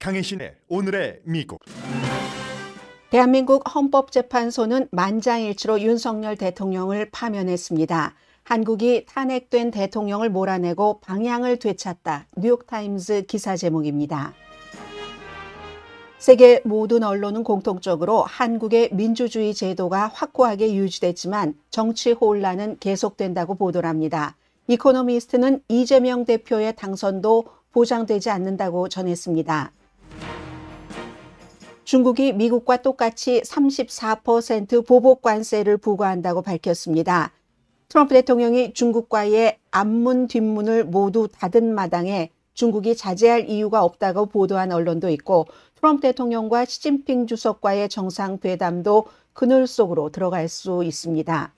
강혜신의 오늘의 미국. 대한민국 헌법재판소는 만장일치로 윤석열 대통령을 파면했습니다. 한국이 탄핵된 대통령을 몰아내고 방향을 되찾다. 뉴욕타임스 기사 제목입니다. 세계 모든 언론은 공통적으로 한국의 민주주의 제도가 확고하게 유지됐지만 정치 혼란은 계속된다고 보도를 합니다. 이코노미스트는 이재명 대표의 당선도 보장되지 않는다고 전했습니다. 중국이 미국과 똑같이 34% 보복 관세를 부과한다고 밝혔습니다. 트럼프 대통령이 중국과의 앞문 뒷문을 모두 닫은 마당에 중국이 자제할 이유가 없다고 보도한 언론도 있고, 트럼프 대통령과 시진핑 주석과의 정상회담도 그늘 속으로 들어갈 수 있습니다.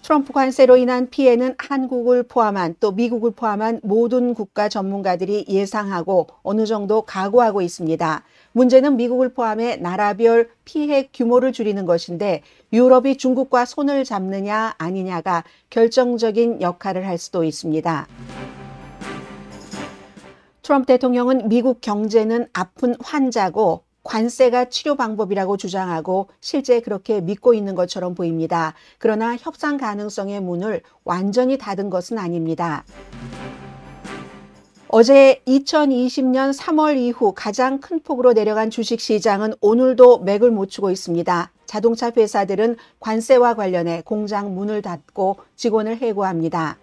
트럼프 관세로 인한 피해는 한국을 포함한 또 미국을 포함한 모든 국가 전문가들이 예상하고 어느 정도 각오하고 있습니다. 문제는 미국을 포함해 나라별 피해 규모를 줄이는 것인데, 유럽이 중국과 손을 잡느냐 아니냐가 결정적인 역할을 할 수도 있습니다. 트럼프 대통령은 미국 경제는 아픈 환자고 관세가 치료 방법이라고 주장하고 실제 그렇게 믿고 있는 것처럼 보입니다. 그러나 협상 가능성의 문을 완전히 닫은 것은 아닙니다. 어제 2020년 3월 이후 가장 큰 폭으로 내려간 주식시장은 오늘도 맥을 못 추고 있습니다. 자동차 회사들은 관세와 관련해 공장 문을 닫고 직원을 해고합니다.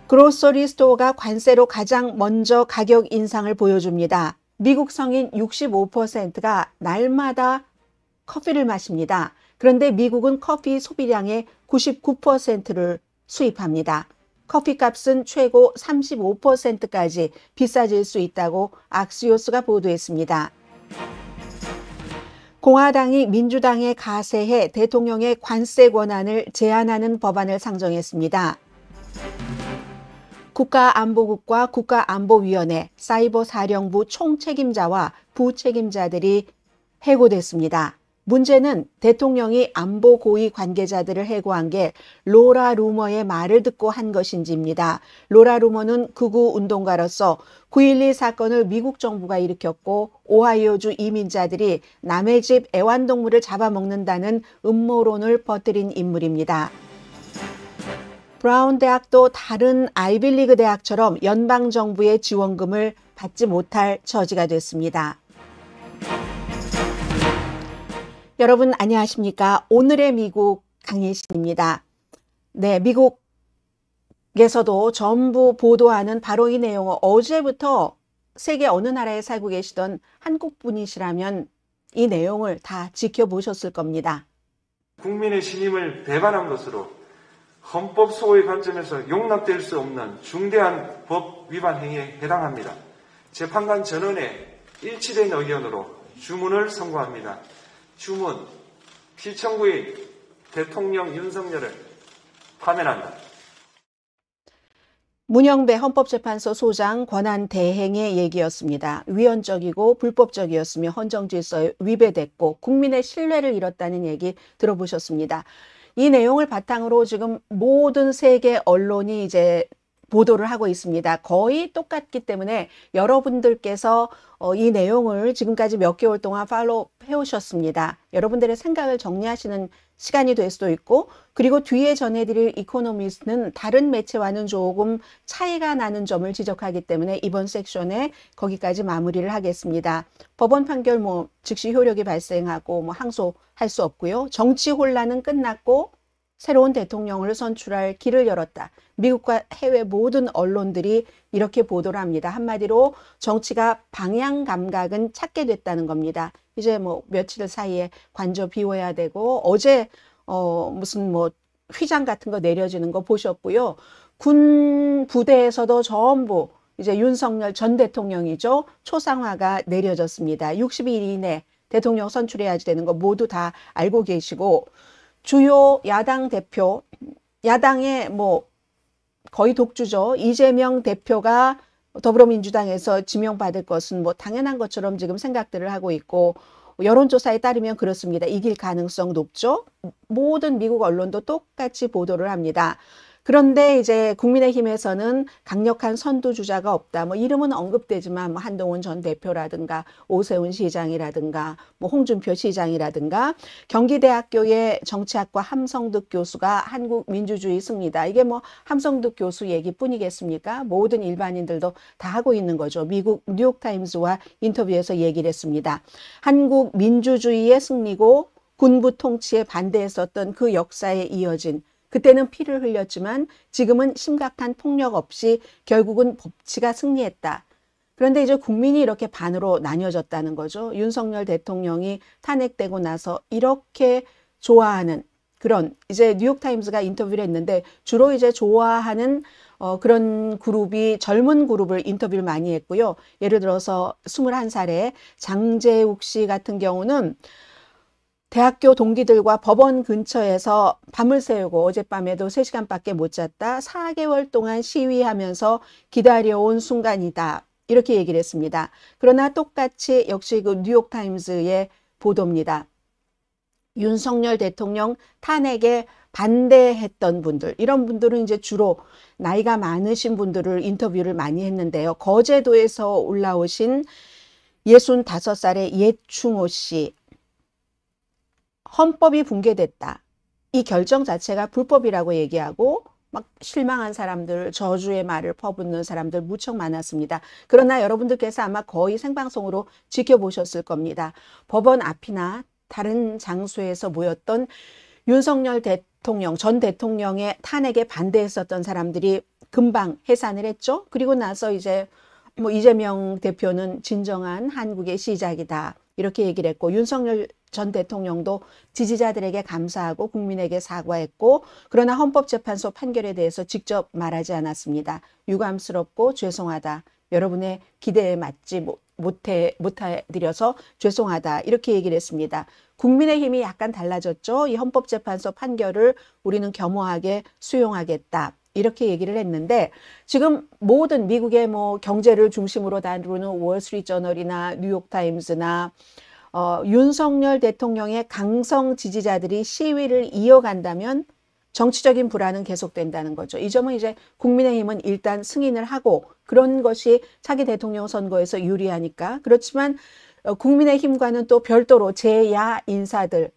그로서리 스토어가 관세로 가장 먼저 가격 인상을 보여줍니다. 미국 성인 65%가 날마다 커피를 마십니다. 그런데 미국은 커피 소비량의 99%를 수입합니다. 커피값은 최고 35%까지 비싸질 수 있다고 악시오스가 보도했습니다. 공화당이 민주당에 가세해 대통령의 관세 권한을 제한하는 법안을 상정했습니다. 국가안보국과 국가안보위원회, 사이버사령부 총책임자와 부책임자들이 해고됐습니다. 문제는 대통령이 안보 고위 관계자들을 해고한 게 로라 루머의 말을 듣고 한 것인지입니다. 로라 루머는 극우 운동가로서 9.12 사건을 미국 정부가 일으켰고 오하이오주 이민자들이 남의 집 애완동물을 잡아먹는다는 음모론을 퍼뜨린 인물입니다. 브라운 대학도 다른 아이비리그 대학처럼 연방정부의 지원금을 받지 못할 처지가 됐습니다. 여러분 안녕하십니까? 오늘의 미국 강혜신입니다. 네, 미국에서도 전부 보도하는 바로 이 내용을 어제부터 세계 어느 나라에 살고 계시던 한국 분이시라면 이 내용을 다 지켜보셨을 겁니다. 국민의 신임을 배반한 것으로 헌법 소호의 관점에서 용납될 수 없는 중대한 법 위반 행위에 해당합니다. 재판관 전원의 일치된 의견으로 주문을 선고합니다. 주문, 피청구의 대통령 윤석열을 파면한다. 문영배 헌법재판소 소장 권한 대행의 얘기였습니다. 위헌적이고 불법적이었으며 헌정질서에 위배됐고 국민의 신뢰를 잃었다는 얘기 들어보셨습니다. 이 내용을 바탕으로 지금 모든 세계 언론이 이제 보도를 하고 있습니다. 거의 똑같기 때문에 여러분들께서 이 내용을 지금까지 몇 개월 동안 팔로우 해오셨습니다. 여러분들의 생각을 정리하시는 시간이 될 수도 있고, 그리고 뒤에 전해드릴 이코노미스트는 다른 매체와는 조금 차이가 나는 점을 지적하기 때문에 이번 섹션에 거기까지 마무리를 하겠습니다. 법원 판결 즉시 효력이 발생하고 항소할 수 없고요. 정치 혼란은 끝났고 새로운 대통령을 선출할 길을 열었다. 미국과 해외 모든 언론들이 이렇게 보도를 합니다. 한마디로 정치가 방향 감각은 찾게 됐다는 겁니다. 이제 며칠 사이에 관저 비워야 되고, 어제 무슨 휘장 같은 거 내려지는 거 보셨고요. 군 부대에서도 전부 이제 윤석열 전 대통령이죠. 초상화가 내려졌습니다. 60일 이내 대통령 선출해야지 되는 거 모두 다 알고 계시고, 주요 야당 대표, 야당의 거의 독주죠. 이재명 대표가 더불어민주당에서 지명받을 것은 당연한 것처럼 지금 생각들을 하고 있고, 여론조사에 따르면 그렇습니다. 이길 가능성 높죠. 모든 미국 언론도 똑같이 보도를 합니다. 그런데 이제 국민의힘에서는 강력한 선두주자가 없다. 뭐 이름은 언급되지만 뭐 한동훈 전 대표라든가 오세훈 시장이라든가 뭐 홍준표 시장이라든가 경기대학교의 정치학과 함성득 교수가 한국민주주의 승리다. 이게 뭐 함성득 교수 얘기뿐이겠습니까? 모든 일반인들도 다 하고 있는 거죠. 미국 뉴욕타임스와 인터뷰에서 얘기를 했습니다. 한국 민주주의의 승리고 군부 통치에 반대했었던 그 역사에 이어진, 그때는 피를 흘렸지만 지금은 심각한 폭력 없이 결국은 법치가 승리했다. 그런데 이제 국민이 이렇게 반으로 나뉘어졌다는 거죠. 윤석열 대통령이 탄핵되고 나서 이렇게 좋아하는 그런, 이제 뉴욕타임스가 인터뷰를 했는데 주로 이제 좋아하는 그런 그룹이 젊은 그룹을 인터뷰를 많이 했고요. 예를 들어서 21살의 장재욱 씨 같은 경우는 대학교 동기들과 법원 근처에서 밤을 새우고 어젯밤에도 3시간밖에 못 잤다. 4개월 동안 시위하면서 기다려온 순간이다. 이렇게 얘기를 했습니다. 그러나 똑같이 역시 그 뉴욕타임스의 보도입니다. 윤석열 대통령 탄핵에 반대했던 분들, 이런 분들은 이제 주로 나이가 많으신 분들을 인터뷰를 많이 했는데요. 거제도에서 올라오신 65살의 예충호 씨, 헌법이 붕괴됐다. 이 결정 자체가 불법이라고 얘기하고 막 실망한 사람들, 저주의 말을 퍼붓는 사람들 무척 많았습니다. 그러나 여러분들께서 아마 거의 생방송으로 지켜보셨을 겁니다. 법원 앞이나 다른 장소에서 모였던 윤석열 대통령, 전 대통령의 탄핵에 반대했었던 사람들이 금방 해산을 했죠. 그리고 나서 이제 뭐 이재명 대표는 진정한 한국의 시작이다. 이렇게 얘기를 했고, 윤석열 전 대통령도 지지자들에게 감사하고 국민에게 사과했고, 그러나 헌법재판소 판결에 대해서 직접 말하지 않았습니다. 유감스럽고 죄송하다. 여러분의 기대에 맞지 못해드려서 죄송하다. 이렇게 얘기를 했습니다. 국민의힘이 약간 달라졌죠. 이 헌법재판소 판결을 우리는 겸허하게 수용하겠다. 이렇게 얘기를 했는데, 지금 모든 미국의 뭐 경제를 중심으로 다루는 월스트리트저널이나 뉴욕타임스나 윤석열 대통령의 강성 지지자들이 시위를 이어간다면 정치적인 불안은 계속된다는 거죠. 이 점은 이제 국민의힘은 일단 승인을 하고, 그런 것이 차기 대통령 선거에서 유리하니까. 그렇지만 국민의힘과는 또 별도로 제야 인사들,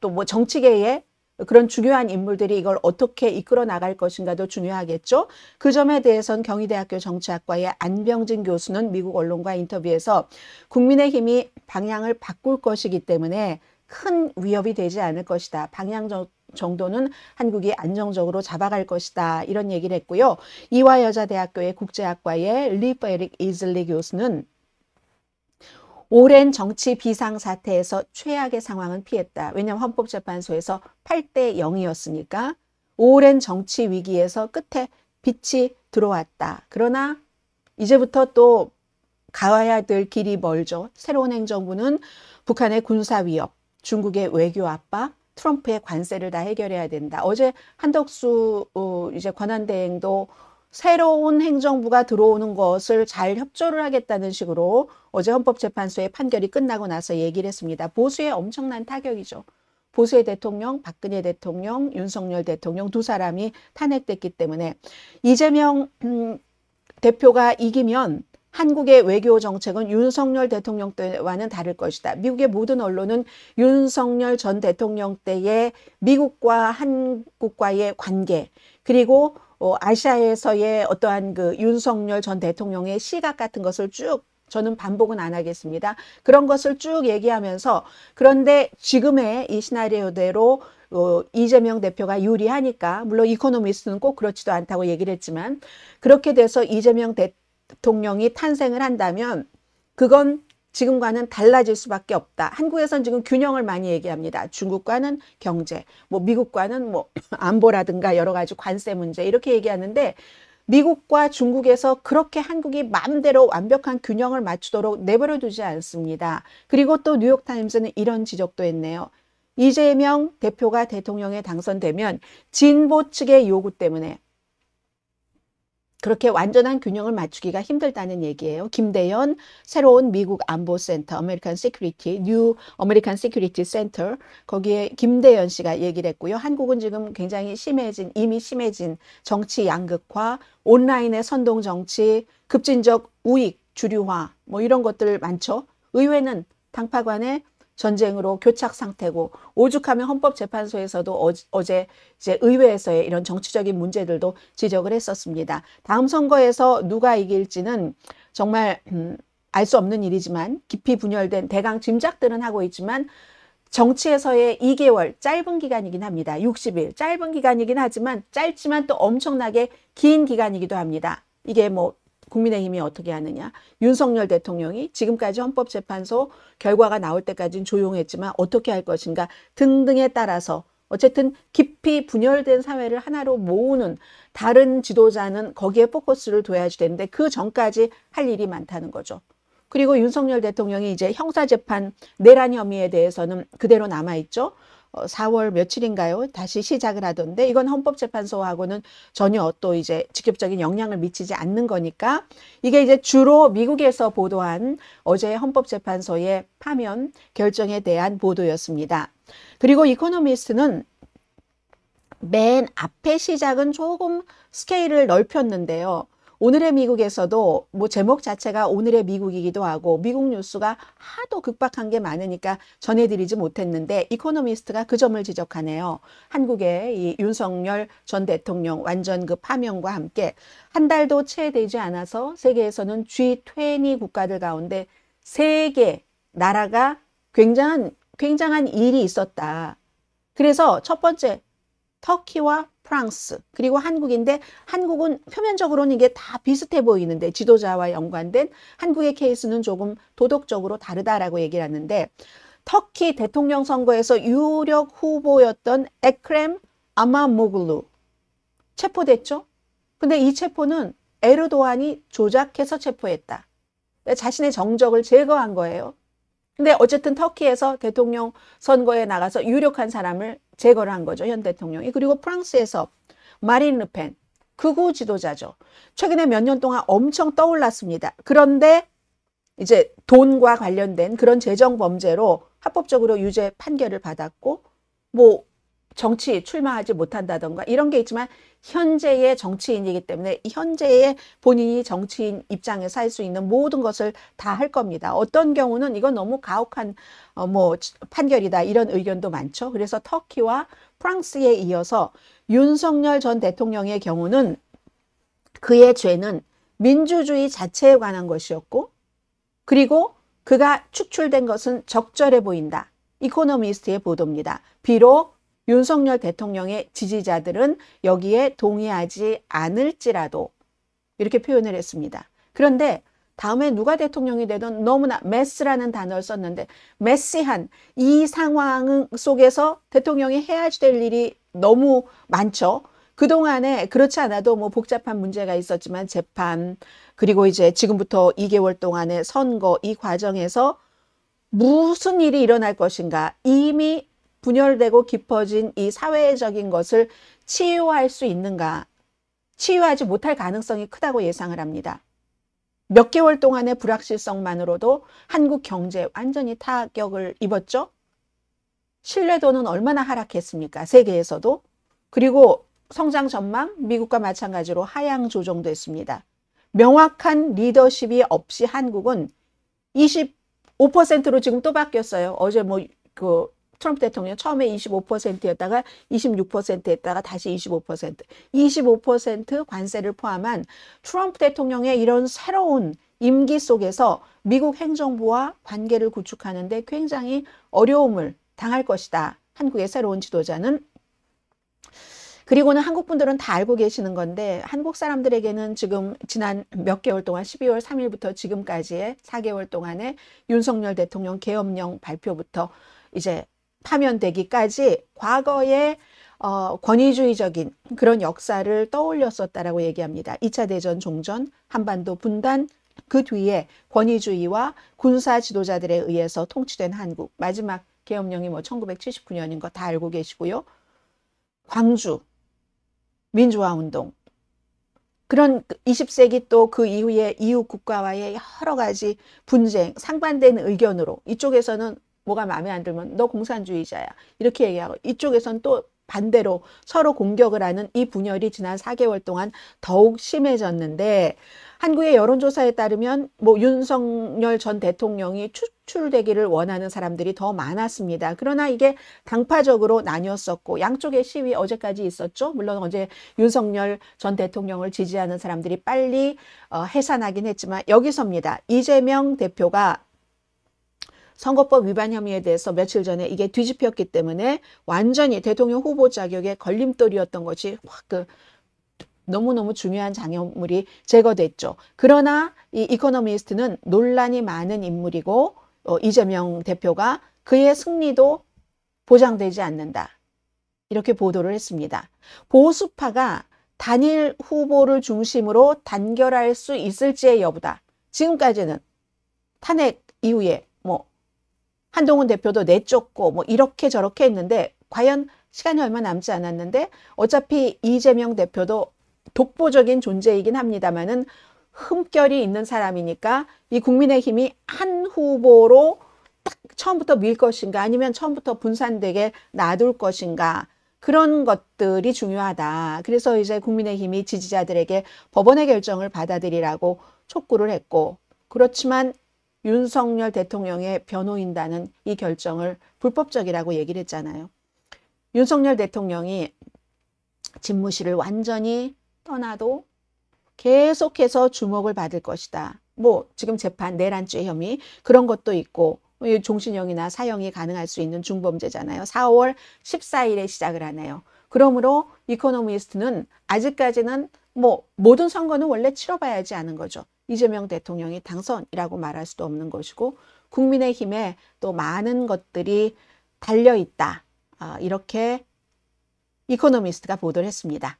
또 뭐 정치계의 그런 중요한 인물들이 이걸 어떻게 이끌어 나갈 것인가도 중요하겠죠. 그 점에 대해서는 경희대학교 정치학과의 안병진 교수는 미국 언론과 인터뷰에서 국민의힘이 방향을 바꿀 것이기 때문에 큰 위협이 되지 않을 것이다. 방향 정도는 한국이 안정적으로 잡아갈 것이다. 이런 얘기를 했고요. 이화여자대학교의 국제학과의 리퍼에릭 이즐리 교수는 오랜 정치 비상사태에서 최악의 상황은 피했다. 왜냐하면 헌법재판소에서 8대 0이었으니까 오랜 정치 위기에서 끝에 빛이 들어왔다. 그러나 이제부터 또 가야 될 길이 멀죠. 새로운 행정부는 북한의 군사 위협, 중국의 외교 압박, 트럼프의 관세를 다 해결해야 된다. 어제 한덕수 이제 권한대행도 새로운 행정부가 들어오는 것을 잘 협조를 하겠다는 식으로 어제 헌법재판소의 판결이 끝나고 나서 얘기를 했습니다. 보수의 엄청난 타격이죠. 보수의 대통령, 박근혜 대통령, 윤석열 대통령 두 사람이 탄핵됐기 때문에 이재명 대표가 이기면 한국의 외교 정책은 윤석열 대통령 때와는 다를 것이다. 미국의 모든 언론은 윤석열 전 대통령 때의 미국과 한국과의 관계, 그리고 아시아에서의 어떠한 그 윤석열 전 대통령의 시각 같은 것을 쭉, 저는 반복은 안 하겠습니다. 그런 것을 쭉 얘기하면서, 그런데 지금의 이 시나리오대로 이재명 대표가 유리하니까, 물론 이코노미스트는 꼭 그렇지도 않다고 얘기를 했지만, 그렇게 돼서 이재명 대통령이 탄생을 한다면 그건 지금과는 달라질 수밖에 없다. 한국에서는 지금 균형을 많이 얘기합니다. 중국과는 경제, 뭐 미국과는 뭐 안보라든가 여러 가지 관세 문제 이렇게 얘기하는데, 미국과 중국에서 그렇게 한국이 마음대로 완벽한 균형을 맞추도록 내버려 두지 않습니다. 그리고 또 뉴욕타임스는 이런 지적도 했네요. 이재명 대표가 대통령에 당선되면 진보 측의 요구 때문에 그렇게 완전한 균형을 맞추기가 힘들다는 얘기예요. 김대연 새로운 미국 안보센터 아메리칸 시큐리티 뉴 아메리칸 시큐리티 센터 거기에 김대연 씨가 얘기를 했고요. 한국은 지금 굉장히 이미 심해진 정치 양극화, 온라인의 선동 정치, 급진적 우익 주류화 뭐 이런 것들 많죠. 의회는 당파 간의 전쟁으로 교착 상태고 오죽하면 헌법재판소에서도 어제 이제 의회에서의 이런 정치적인 문제들도 지적을 했었습니다. 다음 선거에서 누가 이길지는 정말 알 수 없는 일이지만 깊이 분열된 대강 짐작들은 하고 있지만 정치에서의 2개월 짧은 기간이긴 합니다. 60일 짧은 기간이긴 하지만 짧지만 또 엄청나게 긴 기간이기도 합니다. 이게 뭐 국민의힘이 어떻게 하느냐. 윤석열 대통령이 지금까지 헌법재판소 결과가 나올 때까지는 조용했지만 어떻게 할 것인가 등등에 따라서 어쨌든 깊이 분열된 사회를 하나로 모으는 다른 지도자는 거기에 포커스를 둬야지 되는데 그 전까지 할 일이 많다는 거죠. 그리고 윤석열 대통령이 이제 형사재판 내란 혐의에 대해서는 그대로 남아있죠. 4월 며칠인가요? 다시 시작을 하던데 이건 헌법재판소하고는 전혀 또 이제 직접적인 영향을 미치지 않는 거니까 이게 이제 주로 미국에서 보도한 어제 헌법재판소의 파면 결정에 대한 보도였습니다. 그리고 이코노미스트는 맨 앞에 시작은 조금 스케일을 넓혔는데요. 오늘의 미국에서도 뭐 제목 자체가 오늘의 미국이기도 하고 미국 뉴스가 하도 급박한 게 많으니까 전해드리지 못했는데 이코노미스트가 그 점을 지적하네요. 한국의 이 윤석열 전 대통령 완전 그 파면과 함께 한 달도 채 되지 않아서 세계에서는 G20 국가들 가운데 3개 나라가 굉장한 일이 있었다. 그래서 첫 번째 터키와 프랑스 그리고 한국인데 한국은 표면적으로는 이게 다 비슷해 보이는데 지도자와 연관된 한국의 케이스는 조금 도덕적으로 다르다라고 얘기를 하는데 터키 대통령 선거에서 유력 후보였던 에크렘 아마모글루 체포됐죠. 근데 이 체포는 에르도안이 조작해서 체포했다. 자신의 정적을 제거한 거예요. 근데 어쨌든 터키에서 대통령 선거에 나가서 유력한 사람을 제거를 한 거죠. 현 대통령이. 그리고 프랑스에서 마린 르펜 극우 지도자죠. 최근에 몇 년 동안 엄청 떠올랐습니다. 그런데 이제 돈과 관련된 그런 재정 범죄로 합법적으로 유죄 판결을 받았고 뭐 정치 출마하지 못한다던가 이런 게 있지만 현재의 정치인이기 때문에 현재의 본인이 정치인 입장에서 할 수 있는 모든 것을 다 할 겁니다. 어떤 경우는 이건 너무 가혹한 뭐 판결이다 이런 의견도 많죠. 그래서 터키와 프랑스에 이어서 윤석열 전 대통령의 경우는 그의 죄는 민주주의 자체에 관한 것이었고 그리고 그가 축출된 것은 적절해 보인다. 이코노미스트의 보도입니다. 비록 윤석열 대통령의 지지자들은 여기에 동의하지 않을지라도 이렇게 표현을 했습니다. 그런데 다음에 누가 대통령이 되든 너무나 메스라는 단어를 썼는데 메시한 이 상황 속에서 대통령이 해야 될 일이 너무 많죠. 그동안에 그렇지 않아도 뭐 복잡한 문제가 있었지만 재판 그리고 이제 지금부터 2개월 동안의 선거 이 과정에서 무슨 일이 일어날 것인가 이미 분열되고 깊어진 이 사회적인 것을 치유할 수 있는가? 치유하지 못할 가능성이 크다고 예상을 합니다. 몇 개월 동안의 불확실성만으로도 한국 경제 완전히 타격을 입었죠. 신뢰도는 얼마나 하락했습니까? 세계에서도. 그리고 성장 전망 미국과 마찬가지로 하향 조정됐습니다. 명확한 리더십이 없이 한국은 25%로 지금 또 바뀌었어요. 어제 뭐 트럼프 대통령 처음에 25%였다가 26%였다가 다시 25%. 25% 관세를 포함한 트럼프 대통령의 이런 새로운 임기 속에서 미국 행정부와 관계를 구축하는 데 굉장히 어려움을 당할 것이다. 한국의 새로운 지도자는. 그리고는 한국 분들은 다 알고 계시는 건데 한국 사람들에게는 지금 지난 몇 개월 동안 12월 3일부터 지금까지의 4개월 동안의 윤석열 대통령 계엄령 발표부터 이제 파면되기까지 과거의 권위주의적인 그런 역사를 떠올렸었다라고 얘기합니다. 2차 대전 종전, 한반도 분단, 그 뒤에 권위주의와 군사 지도자들에 의해서 통치된 한국. 마지막 계엄령이 뭐 1979년인 거 다 알고 계시고요. 광주 민주화운동, 그런 20세기 또 그 이후에 이웃 국가와의 여러 가지 분쟁, 상반되는 의견으로 이쪽에서는 뭐가 마음에 안 들면 너 공산주의자야 이렇게 얘기하고 이쪽에서는 또 반대로 서로 공격을 하는 이 분열이 지난 4개월 동안 더욱 심해졌는데 한국의 여론조사에 따르면 뭐 윤석열 전 대통령이 추출되기를 원하는 사람들이 더 많았습니다. 그러나 이게 당파적으로 나뉘었었고 양쪽의 시위 어제까지 있었죠. 물론 어제 윤석열 전 대통령을 지지하는 사람들이 빨리 해산하긴 했지만 여기서입니다. 이재명 대표가 선거법 위반 혐의에 대해서 며칠 전에 이게 뒤집혔기 때문에 완전히 대통령 후보 자격에 걸림돌이었던 것이 확 너무너무 중요한 장애물이 제거됐죠. 그러나 이 이코노미스트는 논란이 많은 인물이고 이재명 대표가 그의 승리도 보장되지 않는다. 이렇게 보도를 했습니다. 보수파가 단일 후보를 중심으로 단결할 수 있을지의 여부다. 지금까지는 탄핵 이후에 뭐 한동훈 대표도 내쫓고 뭐 이렇게 저렇게 했는데 과연 시간이 얼마 남지 않았는데 어차피 이재명 대표도 독보적인 존재이긴 합니다만은 흠결이 있는 사람이니까 이 국민의힘이 한 후보로 딱 처음부터 밀 것인가 아니면 처음부터 분산되게 놔둘 것인가 그런 것들이 중요하다. 그래서 이제 국민의힘이 지지자들에게 법원의 결정을 받아들이라고 촉구를 했고 그렇지만 윤석열 대통령의 변호인단은 이 결정을 불법적이라고 얘기를 했잖아요. 윤석열 대통령이 집무실을 완전히 떠나도 계속해서 주목을 받을 것이다. 뭐 지금 재판 내란죄 혐의 그런 것도 있고 종신형이나 사형이 가능할 수 있는 중범죄잖아요. 4월 14일에 시작을 하네요. 그러므로 이코노미스트는 아직까지는 뭐 모든 선거는 원래 치러봐야지 하는 거죠. 이재명 대통령이 당선이라고 말할 수도 없는 것이고 국민의힘에 또 많은 것들이 달려있다. 이렇게 이코노미스트가 보도를 했습니다.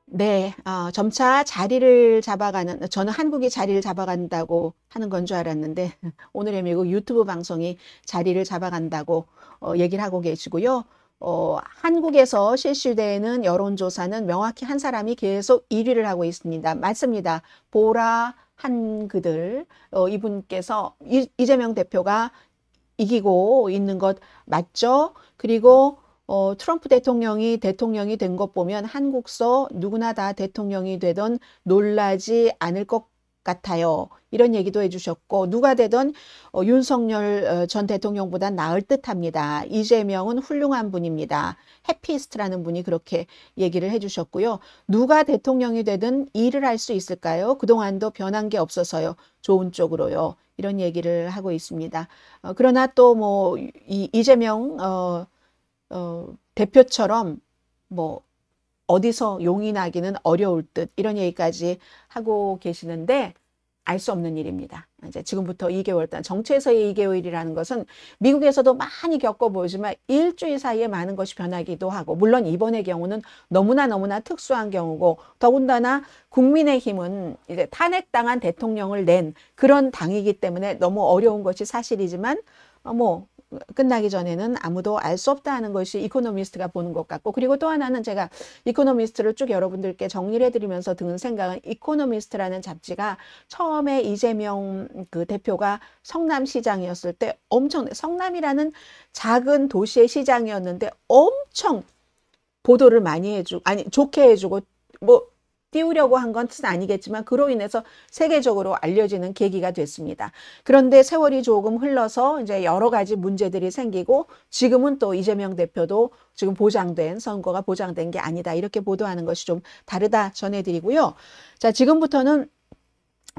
네, 점차 자리를 잡아가는, 저는 한국이 자리를 잡아간다고 하는 건 줄 알았는데 오늘의 미국 유튜브 방송이 자리를 잡아간다고 얘기를 하고 계시고요. 한국에서 실시되는 여론조사는 명확히 한 사람이 계속 1위를 하고 있습니다. 맞습니다. 보라 한그들 이분께서 이재명 대표가 이기고 있는 것 맞죠? 그리고 트럼프 대통령이 된 것 보면 한국서 누구나 다 대통령이 되던 놀라지 않을 것 같아요. 이런 얘기도 해주셨고 누가 되던 윤석열 전 대통령보다 나을 듯합니다. 이재명은 훌륭한 분입니다. 해피스트라는 분이 그렇게 얘기를 해주셨고요. 누가 대통령이 되든 일을 할 수 있을까요? 그동안도 변한 게 없어서요. 좋은 쪽으로요. 이런 얘기를 하고 있습니다. 그러나 또 뭐 이재명 대표처럼 뭐 어디서 용이 나기는 어려울 듯 이런 얘기까지 하고 계시는데 알 수 없는 일입니다. 이제 지금부터 2개월 동안 정치에서의 2개월이라는 것은 미국에서도 많이 겪어보지만 일주일 사이에 많은 것이 변하기도 하고 물론 이번의 경우는 너무나 특수한 경우고 더군다나 국민의힘은 이제 탄핵당한 대통령을 낸 그런 당이기 때문에 너무 어려운 것이 사실이지만 뭐 끝나기 전에는 아무도 알 수 없다는 것이 이코노미스트가 보는 것 같고 그리고 또 하나는 제가 이코노미스트를 쭉 여러분들께 정리를 해드리면서 드는 생각은 이코노미스트라는 잡지가 처음에 이재명 그 대표가 성남시장이었을 때 엄청 성남이라는 작은 도시의 시장이었는데 엄청 보도를 많이 해주고 아니 좋게 해주고 뭐 띄우려고 한 건 아니겠지만 그로 인해서 세계적으로 알려지는 계기가 됐습니다. 그런데 세월이 조금 흘러서 이제 여러 가지 문제들이 생기고 지금은 또 이재명 대표도 지금 선거가 보장된 게 아니다. 이렇게 보도하는 것이 좀 다르다 전해드리고요. 자, 지금부터는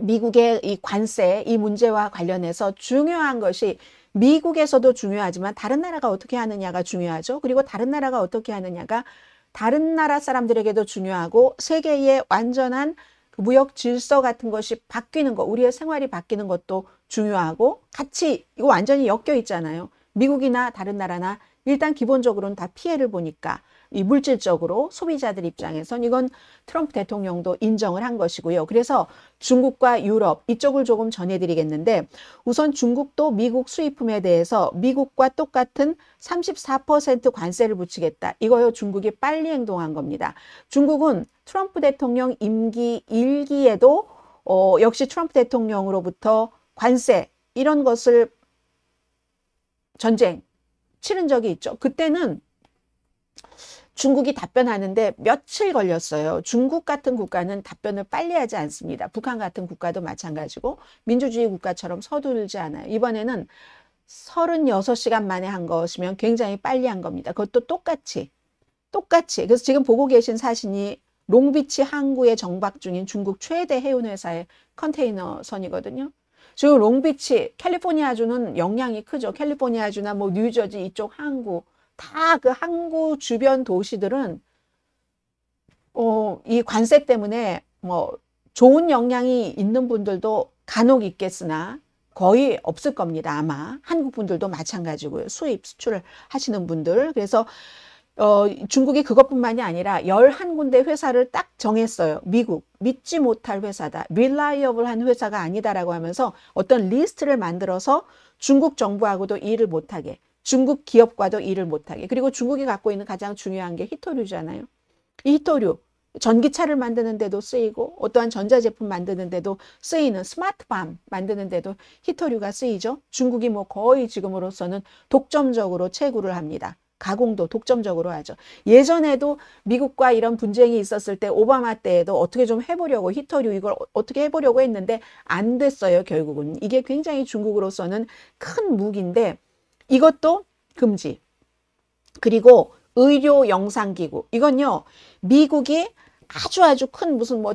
미국의 이 관세, 이 문제와 관련해서 중요한 것이 미국에서도 중요하지만 다른 나라가 어떻게 하느냐가 중요하죠. 그리고 다른 나라가 어떻게 하느냐가 다른 나라 사람들에게도 중요하고 세계의 완전한 무역 질서 같은 것이 바뀌는 것, 우리의 생활이 바뀌는 것도 중요하고 같이 이거 완전히 엮여 있잖아요. 미국이나 다른 나라나 일단 기본적으로는 다 피해를 보니까 이 물질적으로 소비자들 입장에선 이건 트럼프 대통령도 인정을 한 것이고요. 그래서 중국과 유럽 이쪽을 조금 전해드리겠는데 우선 중국도 미국 수입품에 대해서 미국과 똑같은 34% 관세를 붙이겠다. 이거요 중국이 빨리 행동한 겁니다. 중국은 트럼프 대통령 임기 1기에도 역시 트럼프 대통령으로부터 관세 이런 것을 전쟁 치른 적이 있죠. 그때는 중국이 답변하는데 며칠 걸렸어요. 중국 같은 국가는 답변을 빨리 하지 않습니다. 북한 같은 국가도 마찬가지고 민주주의 국가처럼 서두르지 않아요. 이번에는 36시간 만에 한 것이면 굉장히 빨리 한 겁니다. 그것도 똑같이. 그래서 지금 보고 계신 사진이 롱비치 항구에 정박 중인 중국 최대 해운회사의 컨테이너선이거든요. 지금 롱비치, 캘리포니아주는 영향이 크죠. 캘리포니아주나 뭐 뉴저지 이쪽 항구, 다 그 항구 주변 도시들은 이 관세 때문에 뭐 좋은 영향이 있는 분들도 간혹 있겠으나 거의 없을 겁니다. 아마 한국 분들도 마찬가지고요. 수입, 수출을 하시는 분들. 그래서 중국이 그것뿐만이 아니라 11군데 회사를 딱 정했어요. 미국, 믿지 못할 회사다. reliable한 회사가 아니다라고 하면서 어떤 리스트를 만들어서 중국 정부하고도 일을 못하게, 중국 기업과도 일을 못하게. 그리고 중국이 갖고 있는 가장 중요한 게 히토류잖아요. 이 히토류, 전기차를 만드는 데도 쓰이고 어떠한 전자제품 만드는 데도 쓰이는 스마트팜 만드는 데도 히토류가 쓰이죠. 중국이 뭐 거의 지금으로서는 독점적으로 채굴을 합니다. 가공도 독점적으로 하죠. 예전에도 미국과 이런 분쟁이 있었을 때 오바마 때에도 어떻게 좀 해보려고 히토류 이걸 어떻게 해보려고 했는데 안 됐어요. 결국은. 이게 굉장히 중국으로서는 큰 무기인데 이것도 금지. 그리고 의료 영상기구. 이건요. 미국이 아주 큰 무슨 뭐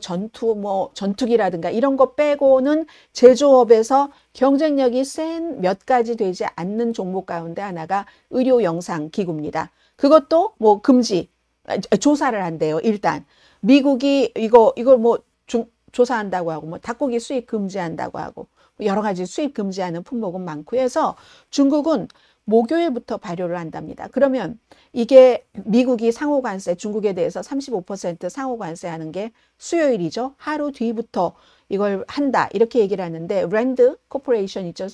전투기라든가 이런 거 빼고는 제조업에서 경쟁력이 센 몇 가지 되지 않는 종목 가운데 하나가 의료 영상 기구입니다. 그것도 뭐 금지, 조사를 한대요. 일단 미국이 이걸 뭐 조사한다고 하고 뭐 닭고기 수입 금지한다고 하고 여러 가지 수입 금지하는 품목은 많고 해서 중국은 목요일부터 발효를 한답니다. 그러면 이게 미국이 상호관세, 중국에 대해서 35% 상호관세하는 게 수요일이죠. 하루 뒤부터 이걸 한다. 이렇게 얘기를 하는데 랜드 코퍼레이션 있죠.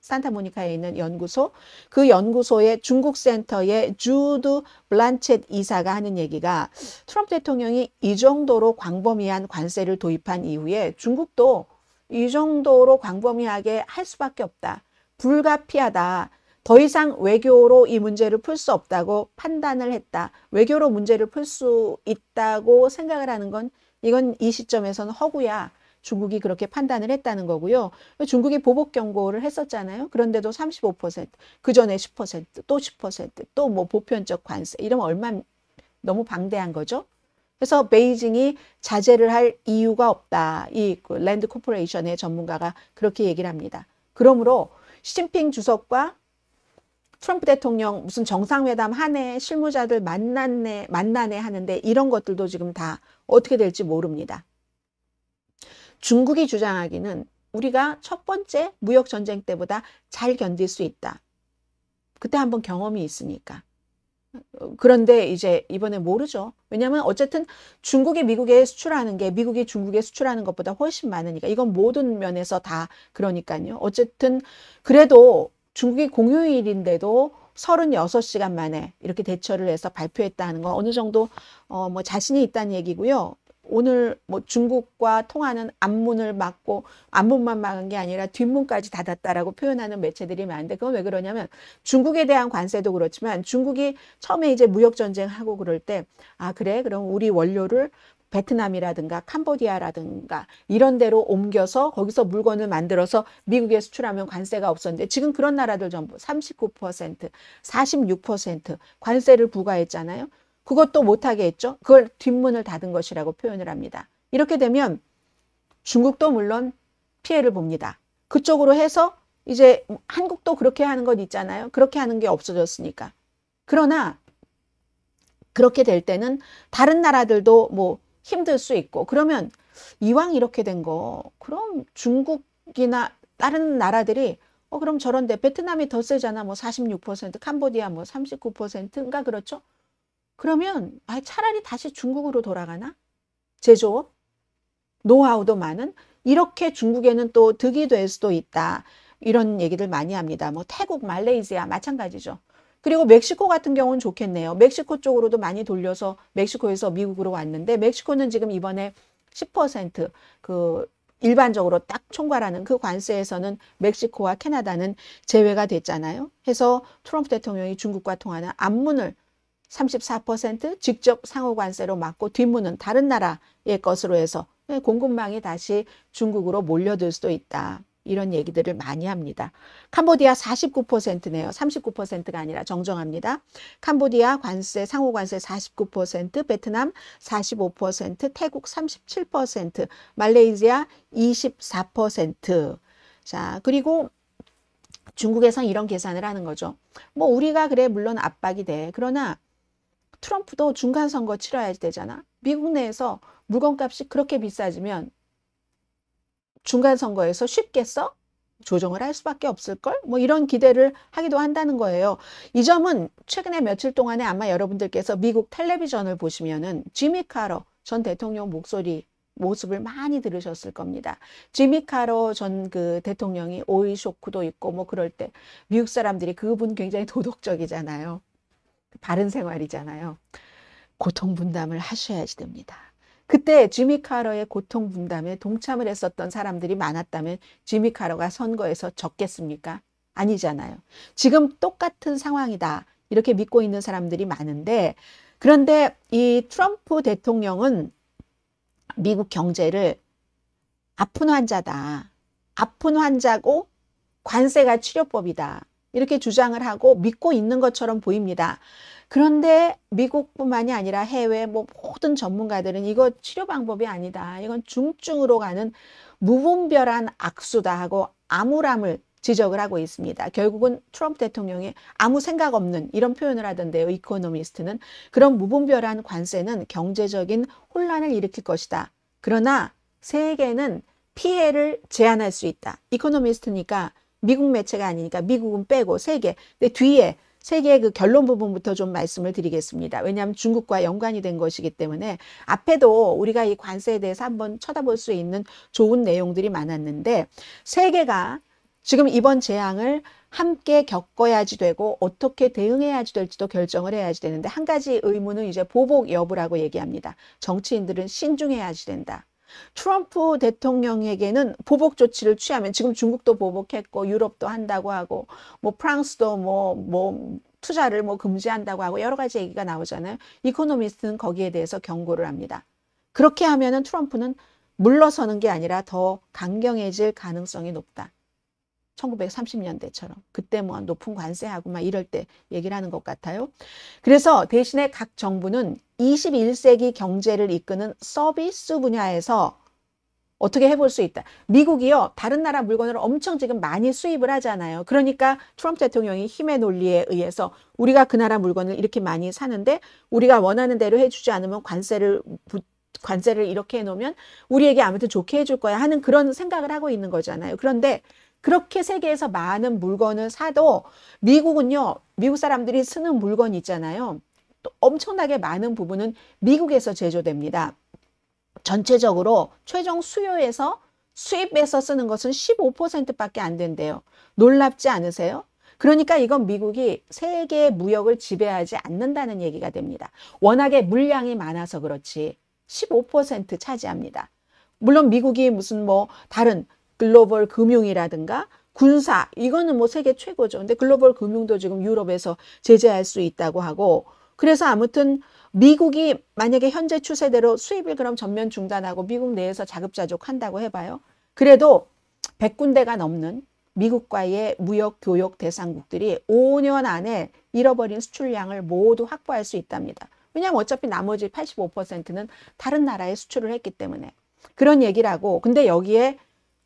산타모니카에 있는 연구소. 그 연구소의 중국 센터의 주드 블란쳇 이사가 하는 얘기가 트럼프 대통령이 이 정도로 광범위한 관세를 도입한 이후에 중국도 이 정도로 광범위하게 할 수밖에 없다. 불가피하다. 더 이상 외교로 이 문제를 풀 수 없다고 판단을 했다. 외교로 문제를 풀 수 있다고 생각을 하는 건 이건 이 시점에서는 허구야. 중국이 그렇게 판단을 했다는 거고요. 중국이 보복 경고를 했었잖아요. 그런데도 35%, 그 전에 10%, 또 10%, 또 뭐 보편적 관세 이러면 얼마 너무 방대한 거죠. 그래서 베이징이 자제를 할 이유가 없다. 이 랜드 코퍼레이션의 전문가가 그렇게 얘기를 합니다. 그러므로 시진핑 주석과 트럼프 대통령 무슨 정상회담 하네, 실무자들 만나네 하는데 이런 것들도 지금 다 어떻게 될지 모릅니다. 중국이 주장하기는 우리가 첫 번째 무역전쟁 때보다 잘 견딜 수 있다. 그때 한번 경험이 있으니까. 그런데 이제 이번에 모르죠. 왜냐하면 어쨌든 중국이 미국에 수출하는 게 미국이 중국에 수출하는 것보다 훨씬 많으니까 이건 모든 면에서 다 그러니까요. 어쨌든 그래도 중국이 공휴일인데도 36시간 만에 이렇게 대처를 해서 발표했다는 건 어느 정도 뭐 자신이 있다는 얘기고요. 오늘 뭐 중국과 통하는 앞문을 막고 앞문만 막은 게 아니라 뒷문까지 닫았다라고 표현하는 매체들이 많은데 그건 왜 그러냐면 중국에 대한 관세도 그렇지만 중국이 처음에 이제 무역 전쟁하고 그럴 때 아 그래 그럼 우리 원료를 베트남이라든가 캄보디아라든가 이런 데로 옮겨서 거기서 물건을 만들어서 미국에 수출하면 관세가 없었는데 지금 그런 나라들 전부 39%, 46% 관세를 부과했잖아요. 그것도 못하게 했죠. 그걸 뒷문을 닫은 것이라고 표현을 합니다. 이렇게 되면 중국도 물론 피해를 봅니다. 그쪽으로 해서 이제 한국도 그렇게 하는 것 있잖아요. 그렇게 하는 게 없어졌으니까. 그러나 그렇게 될 때는 다른 나라들도 뭐 힘들 수 있고 그러면 이왕 이렇게 된 거 그럼 중국이나 다른 나라들이 그럼 저런데 베트남이 더 세잖아. 뭐 46%, 캄보디아 뭐 39%인가 그렇죠. 그러면 차라리 다시 중국으로 돌아가나? 제조업? 노하우도 많은? 이렇게 중국에는 또 득이 될 수도 있다. 이런 얘기들 많이 합니다. 뭐 태국, 말레이시아 마찬가지죠. 그리고 멕시코 같은 경우는 좋겠네요. 멕시코 쪽으로도 많이 돌려서 멕시코에서 미국으로 왔는데 멕시코는 지금 이번에 10% 일반적으로 딱 총괄하는 그 관세에서는 멕시코와 캐나다는 제외가 됐잖아요. 해서 트럼프 대통령이 중국과 통하는 앞문을 34% 직접 상호 관세로 막고 뒷문은 다른 나라의 것으로 해서 공급망이 다시 중국으로 몰려들 수도 있다. 이런 얘기들을 많이 합니다. 캄보디아 49%네요. 39%가 아니라 정정합니다. 캄보디아 관세, 상호 관세 49%, 베트남 45%, 태국 37%, 말레이시아 24%. 자, 그리고 중국에선 이런 계산을 하는 거죠. 뭐 우리가 그래 물론 압박이 돼. 그러나 트럼프도 중간 선거 치러야 되잖아. 미국 내에서 물건값이 그렇게 비싸지면 중간 선거에서 쉽게 조정을 할 수밖에 없을걸? 뭐 이런 기대를 하기도 한다는 거예요. 이 점은 최근에 며칠 동안에 아마 여러분들께서 미국 텔레비전을 보시면은 지미 카러 전 대통령 모습을 많이 들으셨을 겁니다. 지미 카러 전 대통령이 오일 쇼크도 있고 뭐 그럴 때 미국 사람들이 그분 굉장히 도덕적이잖아요. 바른 생활이잖아요. 고통 분담을 하셔야지 됩니다. 그때 지미 카러의 고통 분담에 동참을 했었던 사람들이 많았다면 지미 카러가 선거에서 졌겠습니까? 아니잖아요. 지금 똑같은 상황이다. 이렇게 믿고 있는 사람들이 많은데, 그런데 이 트럼프 대통령은 미국 경제를 아픈 환자다. 아픈 환자고 관세가 치료법이다. 이렇게 주장을 하고 믿고 있는 것처럼 보입니다. 그런데 미국뿐만이 아니라 해외 모든 전문가들은 이거 치료 방법이 아니다. 이건 중증으로 가는 무분별한 악수다 하고 암울함을 지적을 하고 있습니다. 결국은 트럼프 대통령이 아무 생각 없는 이런 표현을 하던데요. 이코노미스트는 그런 무분별한 관세는 경제적인 혼란을 일으킬 것이다. 그러나 세계는 피해를 제한할 수 있다. 이코노미스트니까 미국 매체가 아니니까 미국은 빼고 세계. 근데 뒤에 세계의 그 결론 부분부터 좀 말씀을 드리겠습니다. 왜냐하면 중국과 연관이 된 것이기 때문에 앞에도 우리가 이 관세에 대해서 한번 쳐다볼 수 있는 좋은 내용들이 많았는데 세계가 지금 이번 재앙을 함께 겪어야지 되고 어떻게 대응해야지 될지도 결정을 해야지 되는데 한 가지 의무는 이제 보복 여부라고 얘기합니다. 정치인들은 신중해야지 된다. 트럼프 대통령에게는 보복 조치를 취하면 지금 중국도 보복했고 유럽도 한다고 하고 뭐 프랑스도 뭐 투자를 금지한다고 하고 여러 가지 얘기가 나오잖아요. 이코노미스트는 거기에 대해서 경고를 합니다. 그렇게 하면은 트럼프는 물러서는 게 아니라 더 강경해질 가능성이 높다. 1930년대처럼 그때 뭐 높은 관세하고 막 이럴 때 얘기를 하는 것 같아요. 그래서 대신에 각 정부는 21세기 경제를 이끄는 서비스 분야에서 어떻게 해볼 수 있다. 미국이요, 다른 나라 물건을 엄청 지금 많이 수입을 하잖아요. 그러니까 트럼프 대통령이 힘의 논리에 의해서 우리가 그 나라 물건을 이렇게 많이 사는데 우리가 원하는 대로 해주지 않으면 관세를 이렇게 해놓으면 우리에게 아무튼 좋게 해줄 거야 하는 그런 생각을 하고 있는 거잖아요. 그런데 그렇게 세계에서 많은 물건을 사도 미국은요, 미국 사람들이 쓰는 물건 있잖아요. 또 엄청나게 많은 부분은 미국에서 제조됩니다. 전체적으로 최종 수요에서 수입해서 쓰는 것은 15%밖에 안 된대요. 놀랍지 않으세요? 그러니까 이건 미국이 세계 무역을 지배하지 않는다는 얘기가 됩니다. 워낙에 물량이 많아서 그렇지 15% 차지합니다. 물론 미국이 무슨 다른 글로벌 금융이라든가 군사 이거는 세계 최고죠. 근데 글로벌 금융도 지금 유럽에서 제재할 수 있다고 하고 그래서 아무튼 미국이 만약에 현재 추세대로 수입을 그럼 전면 중단하고 미국 내에서 자급자족한다고 해봐요. 그래도 100군데가 넘는 미국과의 무역 교역 대상국들이 5년 안에 잃어버린 수출량을 모두 확보할 수 있답니다. 왜냐하면 어차피 나머지 85%는 다른 나라에 수출을 했기 때문에 그런 얘기를 하고 근데 여기에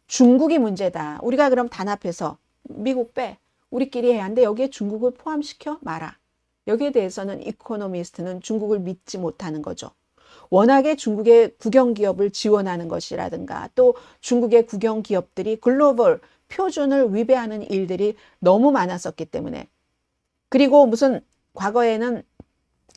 중국이 문제다. 우리가 그럼 단합해서 미국 빼. 우리끼리 해야 하는데 여기에 중국을 포함시켜 마라. 여기에 대해서는 이코노미스트는 중국을 믿지 못하는 거죠. 워낙에 중국의 국영기업을 지원하는 것이라든가 또 중국의 국영기업들이 글로벌 표준을 위배하는 일들이 너무 많았었기 때문에 그리고 무슨 과거에는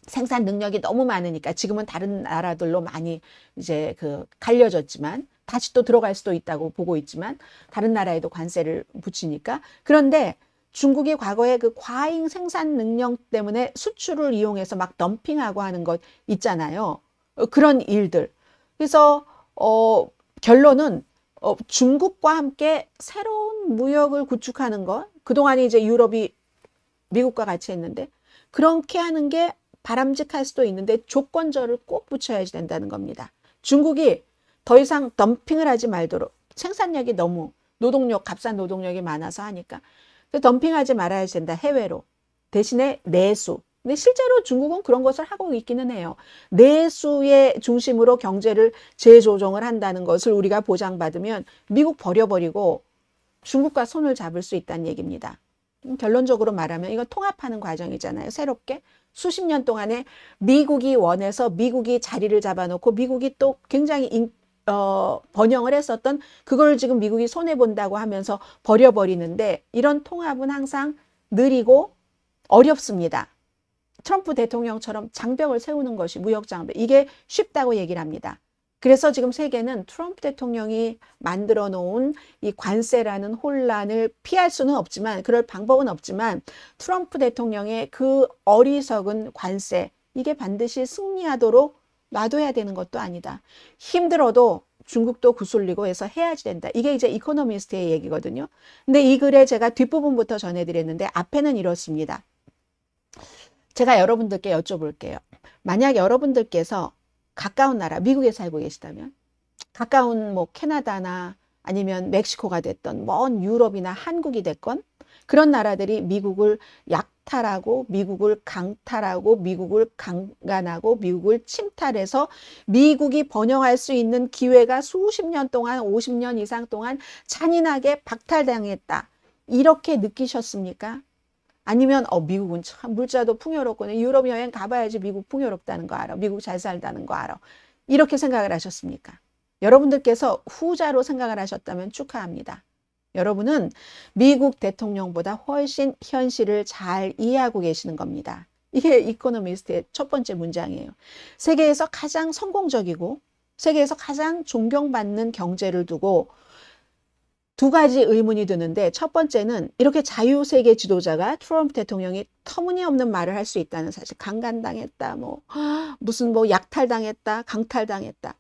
생산 능력이 너무 많으니까 지금은 다른 나라들로 많이 이제 갈려졌지만 다시 또 들어갈 수도 있다고 보고 있지만 다른 나라에도 관세를 붙이니까. 그런데 중국이 과거에 그 과잉 생산 능력 때문에 수출을 이용해서 막 덤핑하고 하는 것 있잖아요. 그런 일들. 그래서 결론은 중국과 함께 새로운 무역을 구축하는 것. 그동안에 이제 유럽이 미국과 같이 했는데 그렇게 하는 게 바람직할 수도 있는데 조건절을 꼭 붙여야지 된다는 겁니다. 중국이 더 이상 덤핑을 하지 말도록 생산력이 너무 노동력, 값싼 노동력이 많아서 하니까 덤핑하지 말아야 된다. 해외로. 대신에 내수. 근데 실제로 중국은 그런 것을 하고 있기는 해요. 내수의 중심으로 경제를 재조정을 한다는 것을 우리가 보장받으면 미국 버려버리고 중국과 손을 잡을 수 있다는 얘기입니다. 결론적으로 말하면 이건 통합하는 과정이잖아요. 새롭게 수십 년 동안에 미국이 원해서 미국이 자리를 잡아놓고 미국이 또 굉장히 번영을 했었던 그걸 지금 미국이 손해본다고 하면서 버려버리는데 이런 통합은 항상 느리고 어렵습니다. 트럼프 대통령처럼 장벽을 세우는 것이 무역장벽. 이게 쉽다고 얘기를 합니다. 그래서 지금 세계는 트럼프 대통령이 만들어 놓은 이 관세라는 혼란을 피할 수는 없지만 그럴 방법은 없지만 트럼프 대통령의 그 어리석은 관세 이게 반드시 승리하도록 놔둬야 되는 것도 아니다. 힘들어도 중국도 구슬리고 해서 해야지 된다. 이게 이제 이코노미스트의 얘기거든요. 근데 이 글에 제가 뒷부분부터 전해드렸는데 앞에는 이렇습니다. 제가 여러분들께 여쭤볼게요. 만약 여러분들께서 가까운 나라, 미국에 살고 계시다면 가까운 뭐 캐나다나 아니면 멕시코가 됐던 먼 유럽이나 한국이 됐건 그런 나라들이 미국을 약탈하고 미국을 강탈하고 미국을 강간하고 미국을 침탈해서 미국이 번영할 수 있는 기회가 수십 년 동안 50년 이상 동안 잔인하게 박탈당했다. 이렇게 느끼셨습니까? 아니면 미국은 참 물자도 풍요롭거든. 유럽 여행 가봐야지 미국 풍요롭다는 거 알아. 미국 잘 살다는 거 알아. 이렇게 생각을 하셨습니까? 여러분들께서 후자로 생각을 하셨다면 축하합니다. 여러분은 미국 대통령보다 훨씬 현실을 잘 이해하고 계시는 겁니다. 이게 이코노미스트의 첫 번째 문장이에요. 세계에서 가장 성공적이고 세계에서 가장 존경받는 경제를 두고 두 가지 의문이 드는데 첫 번째는 이렇게 자유세계 지도자가 트럼프 대통령이 터무니없는 말을 할 수 있다는 사실. 강간당했다, 무슨 약탈당했다, 강탈당했다.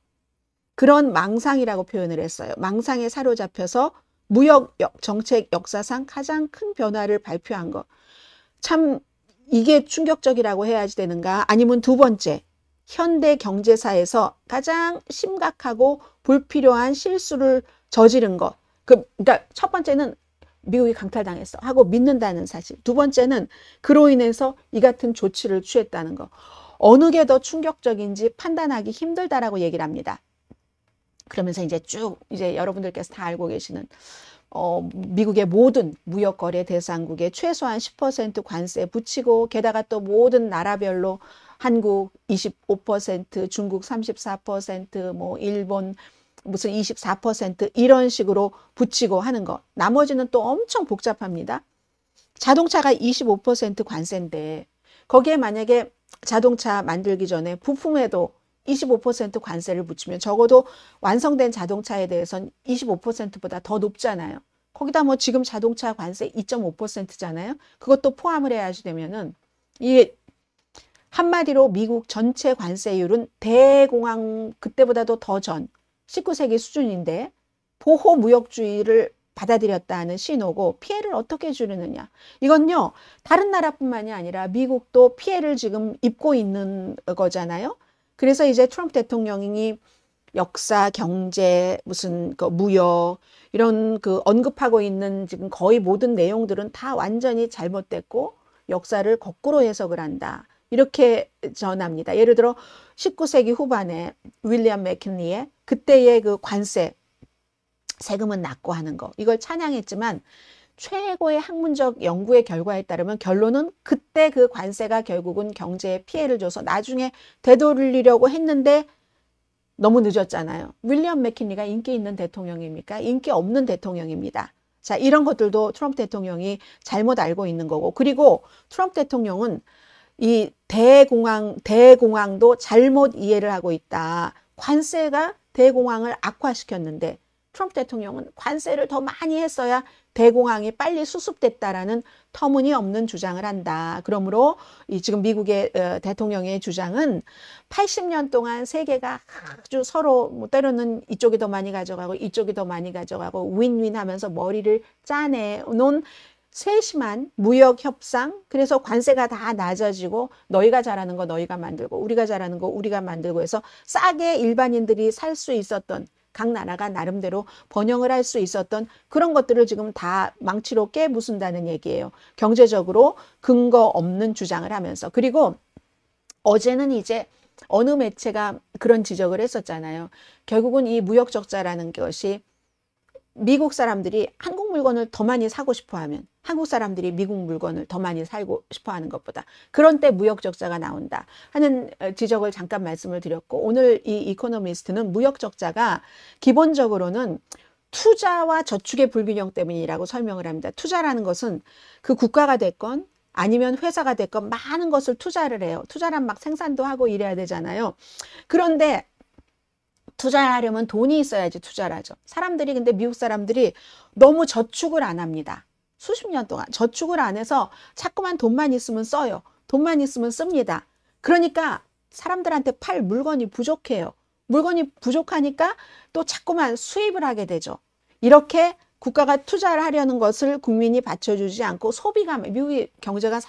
그런 망상이라고 표현을 했어요. 망상에 사로잡혀서 무역 정책 역사상 가장 큰 변화를 발표한 거. 참 이게 충격적이라고 해야지 되는가? 아니면 두 번째, 현대 경제사에서 가장 심각하고 불필요한 실수를 저지른 것. 그러니까 첫 번째는 미국이 강탈당했어 하고 믿는다는 사실. 두 번째는 그로 인해서 이 같은 조치를 취했다는 거. 어느 게 더 충격적인지 판단하기 힘들다라고 얘기를 합니다. 그러면서 이제 쭉 이제 여러분들께서 다 알고 계시는 미국의 모든 무역 거래 대상국에 최소한 10% 관세 붙이고 게다가 또 모든 나라별로 한국 25%, 중국 34%, 일본 무슨 24% 이런 식으로 붙이고 하는 거. 나머지는 또 엄청 복잡합니다. 자동차가 25% 관세인데 거기에 만약에 자동차 만들기 전에 부품에도 25% 관세를 붙이면 적어도 완성된 자동차에 대해서는 25%보다 더 높잖아요. 거기다 지금 자동차 관세 2.5%잖아요. 그것도 포함을 해야지 되면은 이게 한마디로 미국 전체 관세율은 대공황 그때보다도 더 전 19세기 수준인데 보호 무역주의를 받아들였다는 신호고 피해를 어떻게 줄이느냐. 이건요. 다른 나라뿐만이 아니라 미국도 피해를 지금 입고 있는 거잖아요. 그래서 이제 트럼프 대통령이 역사, 경제, 무슨 무역 이런 언급하고 있는 지금 거의 모든 내용들은 다 완전히 잘못됐고 역사를 거꾸로 해석을 한다. 이렇게 전합니다. 예를 들어 19세기 후반에 윌리엄 맥킨리의 그때의 관세, 세금은 낮고 하는 거. 이걸 찬양했지만 최고의 학문적 연구의 결과에 따르면 결론은 그때 그 관세가 결국은 경제에 피해를 줘서 나중에 되돌리려고 했는데 너무 늦었잖아요. 윌리엄 맥킨리가 인기 있는 대통령입니까? 인기 없는 대통령입니다. 자, 이런 것들도 트럼프 대통령이 잘못 알고 있는 거고. 그리고 트럼프 대통령은 이 대공황도 잘못 이해를 하고 있다. 관세가 대공황을 악화시켰는데 트럼프 대통령은 관세를 더 많이 했어야 대공황이 빨리 수습됐다라는 터무니없는 주장을 한다. 그러므로 지금 미국의 대통령의 주장은 80년 동안 세계가 아주 서로 뭐 때로는 이쪽이 더 많이 가져가고 이쪽이 더 많이 가져가고 윈윈 하면서 머리를 짜내놓은 세심한 무역 협상, 그래서 관세가 다 낮아지고 너희가 잘하는 거 너희가 만들고 우리가 잘하는 거 우리가 만들고 해서 싸게 일반인들이 살 수 있었던, 각 나라가 나름대로 번영을 할 수 있었던 그런 것들을 지금 다 망치로 깨부순다는 얘기예요. 경제적으로 근거 없는 주장을 하면서. 그리고 어제는 이제 어느 매체가 그런 지적을 했었잖아요. 결국은 이 무역 적자라는 것이 미국 사람들이 한국 물건을 더 많이 사고 싶어 하면 한국 사람들이 미국 물건을 더 많이 살고 싶어 하는 것보다 그런 때 무역 적자가 나온다 하는 지적을 잠깐 말씀을 드렸고, 오늘 이 이코노미스트는 무역 적자가 기본적으로는 투자와 저축의 불균형 때문이라고 설명을 합니다. 투자라는 것은 그 국가가 됐건 아니면 회사가 됐건 많은 것을 투자를 해요. 투자란 막 생산도 하고 이래야 되잖아요. 그런데 투자를 하려면 돈이 있어야지 투자를 하죠. 사람들이, 근데 미국 사람들이 너무 저축을 안 합니다. 수십 년 동안 저축을 안 해서 자꾸만 돈만 있으면 써요. 돈만 있으면 씁니다. 그러니까 사람들한테 팔 물건이 부족해요. 물건이 부족하니까 또 자꾸만 수입을 하게 되죠. 이렇게 국가가 투자를 하려는 것을 국민이 받쳐주지 않고 소비가, 미국의 경제가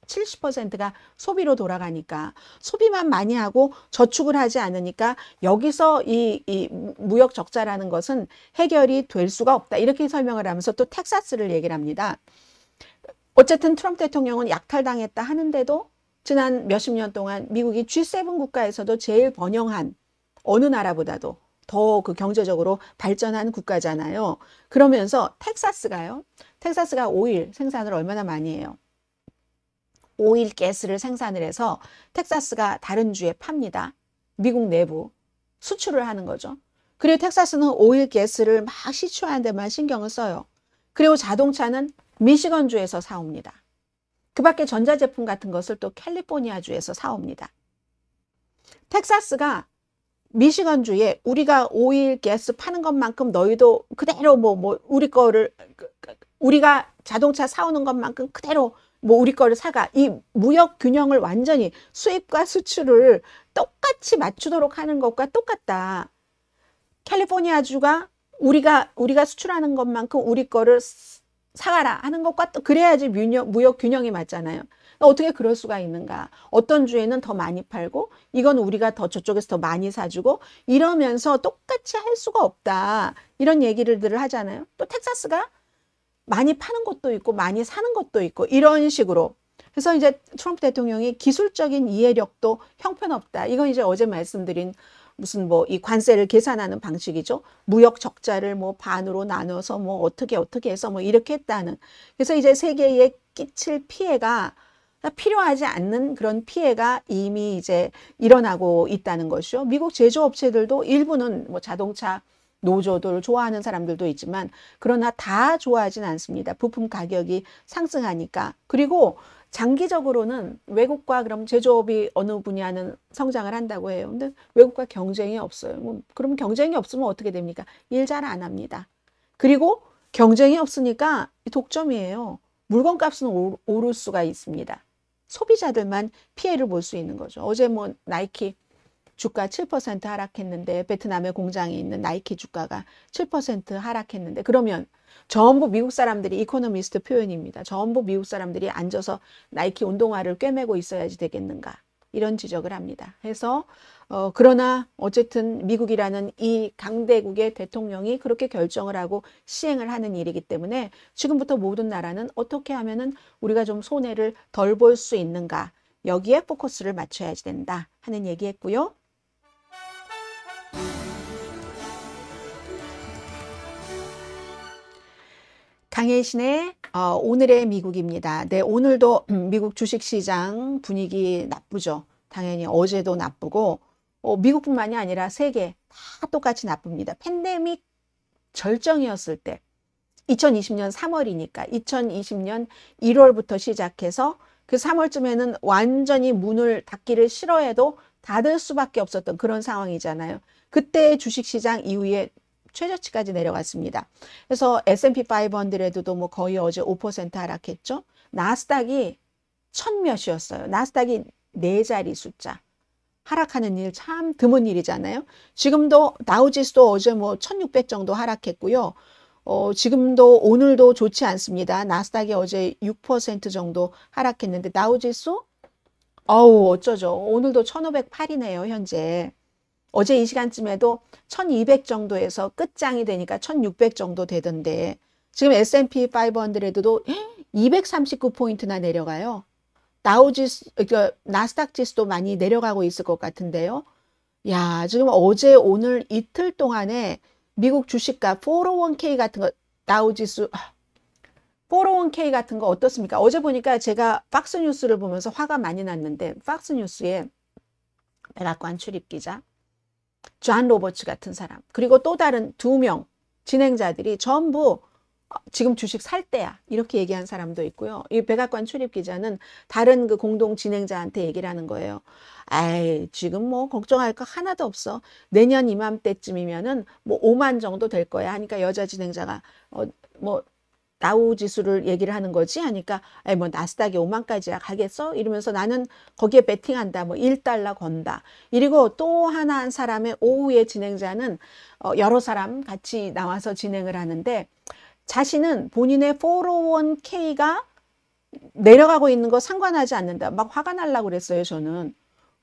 70%가 소비로 돌아가니까 소비만 많이 하고 저축을 하지 않으니까 여기서 이 무역 적자라는 것은 해결이 될 수가 없다. 이렇게 설명을 하면서 또 텍사스를 얘기를 합니다. 어쨌든 트럼프 대통령은 약탈당했다 하는데도 지난 몇십 년 동안 미국이 G7 국가에서도 제일 번영한, 어느 나라보다도 더 그 경제적으로 발전한 국가잖아요. 그러면서 텍사스가 오일 생산을 얼마나 많이 해요. 오일 가스를 생산을 해서 텍사스가 다른 주에 팝니다. 미국 내부 수출을 하는 거죠. 그리고 텍사스는 오일 가스를 막 시추하는 데만 신경을 써요. 그리고 자동차는 미시건주에서 사옵니다. 그 밖에 전자제품 같은 것을 또 캘리포니아주에서 사옵니다. 텍사스가 미시건주에 우리가 오일 가스 파는 것만큼 너희도 그대로 우리 거를, 우리가 자동차 사오는 것만큼 그대로 우리 거를 사가. 이 무역 균형을 완전히 수입과 수출을 똑같이 맞추도록 하는 것과 똑같다. 캘리포니아주가 우리가 수출하는 것만큼 우리 거를 사가라 하는 것과 또 그래야지 무역 균형이 맞잖아요. 어떻게 그럴 수가 있는가? 어떤 주에는 더 많이 팔고 이건 우리가 더 저쪽에서 더 많이 사주고 이러면서 똑같이 할 수가 없다. 이런 얘기를 하잖아요. 또 텍사스가 많이 파는 것도 있고 많이 사는 것도 있고 이런 식으로. 그래서 이제 트럼프 대통령이 기술적인 이해력도 형편없다. 이건 이제 어제 말씀드린 무슨 이 관세를 계산하는 방식이죠. 무역 적자를 반으로 나눠서 어떻게 해서 이렇게 했다는. 그래서 이제 세계에 끼칠 피해가 필요하지 않는 그런 피해가 이미 이제 일어나고 있다는 것이죠. 미국 제조업체들도 일부는 자동차 노조들 좋아하는 사람들도 있지만 그러나 다 좋아하진 않습니다. 부품 가격이 상승하니까. 그리고 장기적으로는 외국과 그럼 제조업이 어느 분야는 성장을 한다고 해요. 근데 외국과 경쟁이 없어요. 그럼 경쟁이 없으면 어떻게 됩니까? 일 잘 안 합니다. 그리고 경쟁이 없으니까 독점이에요. 물건값은 오를 수가 있습니다. 소비자들만 피해를 볼 수 있는 거죠. 어제 나이키 주가 7% 하락했는데, 베트남에 공장이 있는 나이키 주가가 7% 하락했는데, 그러면 전부 미국 사람들이, 이코노미스트 표현입니다. 전부 미국 사람들이 앉아서 나이키 운동화를 꿰매고 있어야지 되겠는가, 이런 지적을 합니다. 해서 그러나 어쨌든 미국이라는 이 강대국의 대통령이 그렇게 결정을 하고 시행을 하는 일이기 때문에 지금부터 모든 나라는 어떻게 하면은 우리가 좀 손해를 덜 볼 수 있는가, 여기에 포커스를 맞춰야지 된다 하는 얘기했고요. 강혜신의 오늘의 미국입니다. 네, 오늘도 미국 주식시장 분위기 나쁘죠. 당연히 어제도 나쁘고 미국뿐만이 아니라 세계 다 똑같이 나쁩니다. 팬데믹 절정이었을 때 2020년 3월이니까 2020년 1월부터 시작해서 그 3월쯤에는 완전히 문을 닫기를 싫어해도 닫을 수밖에 없었던 그런 상황이잖아요. 그때 주식시장 이후에 최저치까지 내려갔습니다. 그래서 S&P 500도 뭐 거의 어제 5% 하락했죠. 나스닥이 1000몇이었어요. 나스닥이 4자리 숫자. 하락하는 일 참 드문 일이잖아요. 지금도 다우지수도 어제 뭐 1600 정도 하락했고요. 지금도 오늘도 좋지 않습니다. 나스닥이 어제 6% 정도 하락했는데 다우지수 어쩌죠. 오늘도 1508이네요, 현재. 어제 이 시간쯤에도 1200 정도에서 끝장이 되니까 1600 정도 되던데 지금 S&P 500도 239포인트나 내려가요. 다우지수, 그러니까 나스닥 지수도 많이 내려가고 있을 것 같은데요. 야, 지금 어제 오늘 이틀 동안에 미국 주식값 401k 같은 거 다우지수 401k 같은 거 어떻습니까? 어제 보니까 제가 팍스뉴스를 보면서 화가 많이 났는데 팍스뉴스에 백악관 출입기자 존 로버츠 같은 사람 그리고 또 다른 2명 진행자들이 전부 지금 주식 살 때야 이렇게 얘기한 사람도 있고요. 이 백악관 출입기자는 다른 그 공동 진행자한테 얘기를 하는 거예요. 지금 뭐 걱정할 거 하나도 없어. 내년 이맘때쯤이면은 뭐 5만 정도 될 거야 하니까 여자 진행자가 뭐 다우 지수를 얘기를 하는 거지 하니까 뭐 나스닥이 5만까지야 가겠어? 이러면서 나는 거기에 베팅한다. 뭐 1달러 건다. 그리고 또 하나 한 사람의 오후에 진행자는 여러 사람 같이 나와서 진행을 하는데 자신은 본인의 401k가 내려가고 있는 거 상관하지 않는다. 막 화가 날라고 그랬어요, 저는.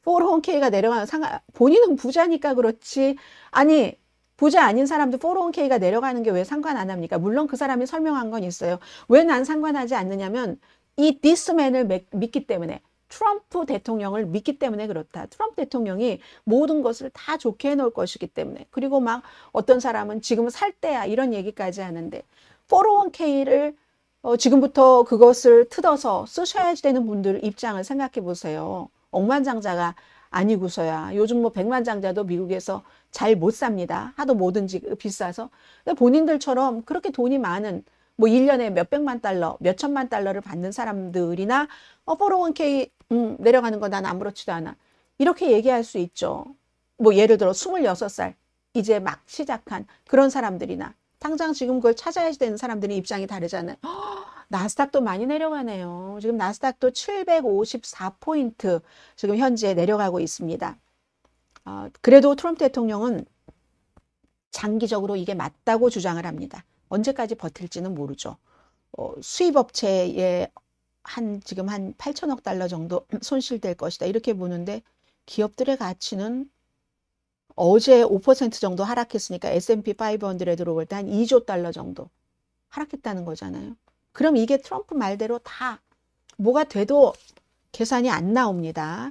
401k가 내려가는 본인은 부자니까 그렇지. 아니, 부자 아닌 사람도 401k가 내려가는 게 왜 상관 안 합니까? 물론 그 사람이 설명한 건 있어요. 왜 난 상관하지 않느냐면 이 디스맨을 믿기 때문에 트럼프 대통령을 믿기 때문에 그렇다. 트럼프 대통령이 모든 것을 다 좋게 해놓을 것이기 때문에. 그리고 막 어떤 사람은 지금 살 때야 이런 얘기까지 하는데 401k를 지금부터 그것을 뜯어서 쓰셔야 되는 분들 입장을 생각해 보세요. 억만장자가 아니고서야 요즘 뭐 백만장자도 미국에서 잘 못 삽니다. 하도 뭐든지 비싸서. 본인들처럼 그렇게 돈이 많은 뭐 1년에 몇백만 달러, 몇천만 달러를 받는 사람들이나 401k 내려가는 거 난 아무렇지도 않아. 이렇게 얘기할 수 있죠. 뭐 예를 들어 26살 이제 막 시작한 그런 사람들이나 당장 지금 그걸 찾아야 되는 사람들의 입장이 다르잖아요. 나스닥도 많이 내려가네요. 지금 나스닥도 754포인트 지금 현재 내려가고 있습니다. 그래도 트럼프 대통령은 장기적으로 이게 맞다고 주장을 합니다. 언제까지 버틸지는 모르죠. 수입업체에 지금 한 8천억 달러 정도 손실될 것이다. 이렇게 보는데 기업들의 가치는 어제 5% 정도 하락했으니까 S&P 500으로 볼 때 한 2조 달러 정도 하락했다는 거잖아요. 그럼 이게 트럼프 말대로 다 뭐가 돼도 계산이 안 나옵니다.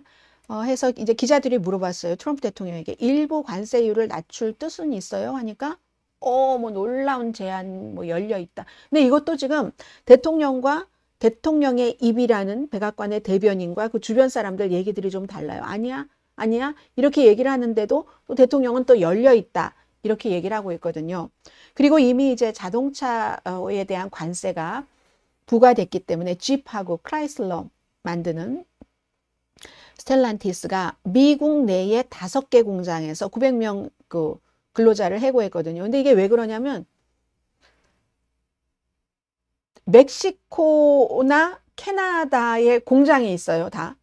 해서 이제 기자들이 물어봤어요. 트럼프 대통령에게 일부 관세율을 낮출 뜻은 있어요? 하니까 뭐 놀라운 제안 뭐 열려 있다. 근데 이것도 지금 대통령과 대통령의 입이라는 백악관의 대변인과 그 주변 사람들 얘기들이 좀 달라요. 아니야 이렇게 얘기를 하는데도 또 대통령은 또 열려 있다 이렇게 얘기를 하고 있거든요. 그리고 이미 이제 자동차에 대한 관세가 부과됐기 때문에 집하고 크라이슬러 만드는 스텔란티스가 미국 내에 5개 공장에서 900명 그 근로자를 해고했거든요. 근데 이게 왜 그러냐면 멕시코나 캐나다에 공장이 있어요. 다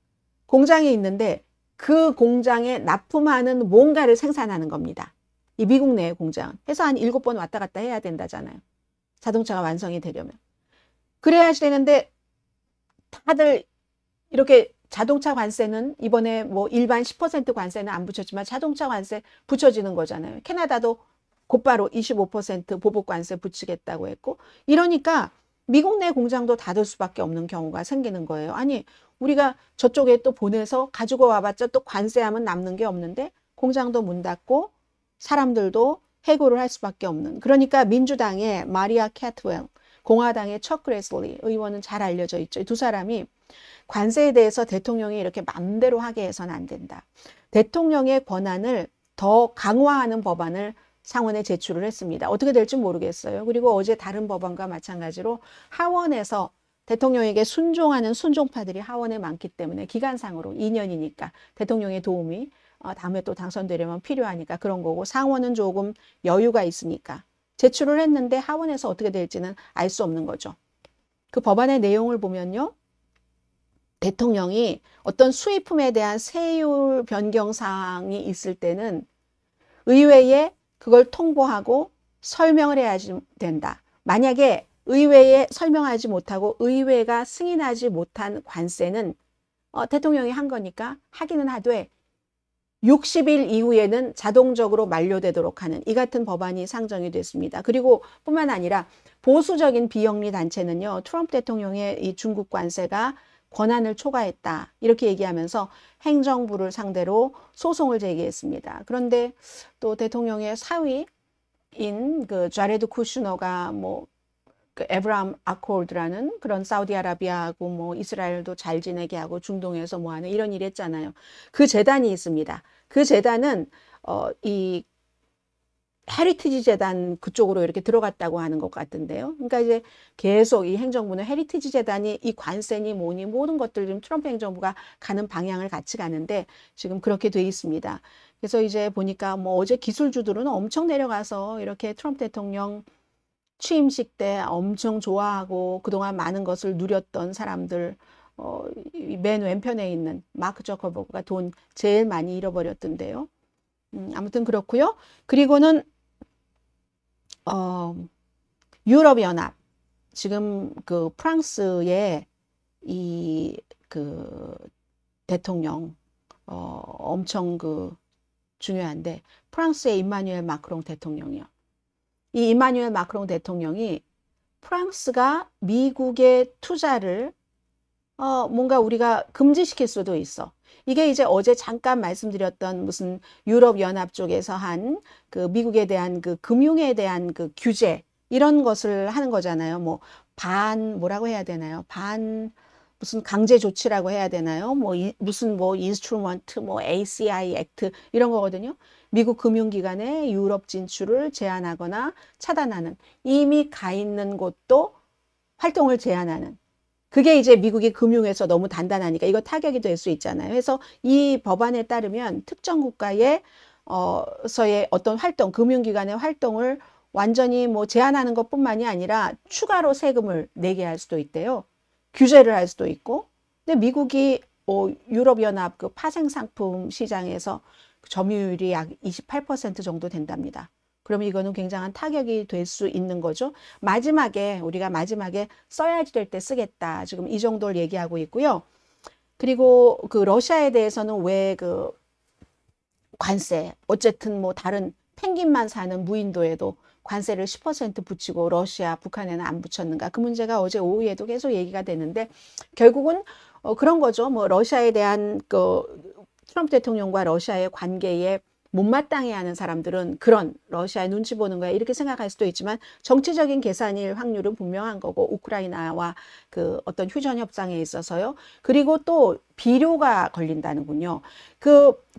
공장이 있는데 그 공장에 납품하는 뭔가를 생산하는 겁니다. 이 미국 내의 공장. 해서 한 7번 왔다 갔다 해야 된다잖아요. 자동차가 완성이 되려면. 그래야지 되는데 다들 이렇게 자동차 관세는 이번에 뭐 일반 10% 관세는 안 붙였지만 자동차 관세 붙여지는 거잖아요. 캐나다도 곧바로 25% 보복 관세 붙이겠다고 했고 이러니까 미국 내 공장도 닫을 수밖에 없는 경우가 생기는 거예요. 아니 우리가 저쪽에 또 보내서 가지고 와봤자 또 관세하면 남는 게 없는데 공장도 문 닫고 사람들도 해고를 할 수밖에 없는. 그러니까 민주당의 마리아 캐트웰, 공화당의 척 그레슬리 의원은 잘 알려져 있죠. 이 두 사람이 관세에 대해서 대통령이 이렇게 맘대로 하게 해서는 안 된다. 대통령의 권한을 더 강화하는 법안을 상원에 제출을 했습니다. 어떻게 될지 모르겠어요. 그리고 어제 다른 법안과 마찬가지로 하원에서 대통령에게 순종하는 순종파들이 하원에 많기 때문에 기간상으로 2년이니까 대통령의 도움이 다음에 또 당선되려면 필요하니까 그런 거고, 상원은 조금 여유가 있으니까 제출을 했는데 하원에서 어떻게 될지는 알 수 없는 거죠. 그 법안의 내용을 보면요, 대통령이 어떤 수입품에 대한 세율 변경 사항이 있을 때는 의회에 그걸 통보하고 설명을 해야 된다. 만약에 의회에 설명하지 못하고 의회가 승인하지 못한 관세는 대통령이 한 거니까 하기는 하되 60일 이후에는 자동적으로 만료되도록 하는 이 같은 법안이 상정이 됐습니다. 그리고 뿐만 아니라 보수적인 비영리 단체는요, 트럼프 대통령의 이 중국 관세가 권한을 초과했다 이렇게 얘기하면서 행정부를 상대로 소송을 제기했습니다. 그런데 또 대통령의 사위인 그 자레드 쿠슈너가 그 에브라함 아코드라는 그런 사우디아라비아하고 이스라엘도 잘 지내게 하고 중동에서 하는 이런 일 했잖아요. 그 재단이 있습니다. 그 재단은 이 헤리티지 재단 그쪽으로 이렇게 들어갔다고 하는 것 같은데요. 그러니까 이제 계속 이 행정부는 헤리티지 재단이 이 관세니 뭐니 모든 것들 지금 트럼프 행정부가 가는 방향을 같이 가는데 지금 그렇게 돼 있습니다. 그래서 이제 보니까 어제 기술주들은 엄청 내려가서 이렇게 트럼프 대통령 취임식 때 엄청 좋아하고 그동안 많은 것을 누렸던 사람들, 맨 왼편에 있는 마크 저커버그가 돈 제일 많이 잃어버렸던데요. 아무튼 그렇고요. 그리고는 유럽연합, 지금 그 프랑스의 이 그 대통령 엄청 그 중요한데, 프랑스의 이마뉴엘 마크롱 대통령이요. 이 이마뉴엘 마크롱 대통령이 프랑스가 미국의 투자를 뭔가 우리가 금지시킬 수도 있어. 이게 이제 어제 잠깐 말씀드렸던 무슨 유럽연합 쪽에서 한 그 미국에 대한 그 금융에 대한 그 규제 이런 것을 하는 거잖아요. 뭐라고 해야 되나요? 무슨 강제 조치라고 해야 되나요? 무슨 인스트루먼트, ACI 액트 이런 거거든요. 미국 금융기관의 유럽 진출을 제한하거나 차단하는, 이미 가 있는 곳도 활동을 제한하는. 그게 이제 미국이 금융에서 너무 단단하니까 이거 타격이 될 수 있잖아요. 그래서 이 법안에 따르면 특정 국가의 서의 어떤 활동, 금융기관의 활동을 완전히 제한하는 것뿐만이 아니라 추가로 세금을 내게 할 수도 있대요. 규제를 할 수도 있고. 근데 미국이 유럽연합 그 파생상품 시장에서 점유율이 약 28% 정도 된답니다. 그러면 이거는 굉장한 타격이 될 수 있는 거죠. 우리가 마지막에 써야지 될 때 쓰겠다. 지금 이 정도를 얘기하고 있고요. 그리고 그 러시아에 대해서는 왜 그 관세, 어쨌든 다른 펭귄만 사는 무인도에도 관세를 10% 붙이고 러시아, 북한에는 안 붙였는가? 그 문제가 어제 오후에도 계속 얘기가 되는데 결국은 그런 거죠. 러시아에 대한 그 트럼프 대통령과 러시아의 관계에 못마땅해하는 사람들은 그런 러시아의 눈치 보는 거야 이렇게 생각할 수도 있지만 정치적인 계산일 확률은 분명한 거고, 우크라이나와 그 어떤 휴전 협상에 있어서요. 그리고 또 비료가 걸린다는군요.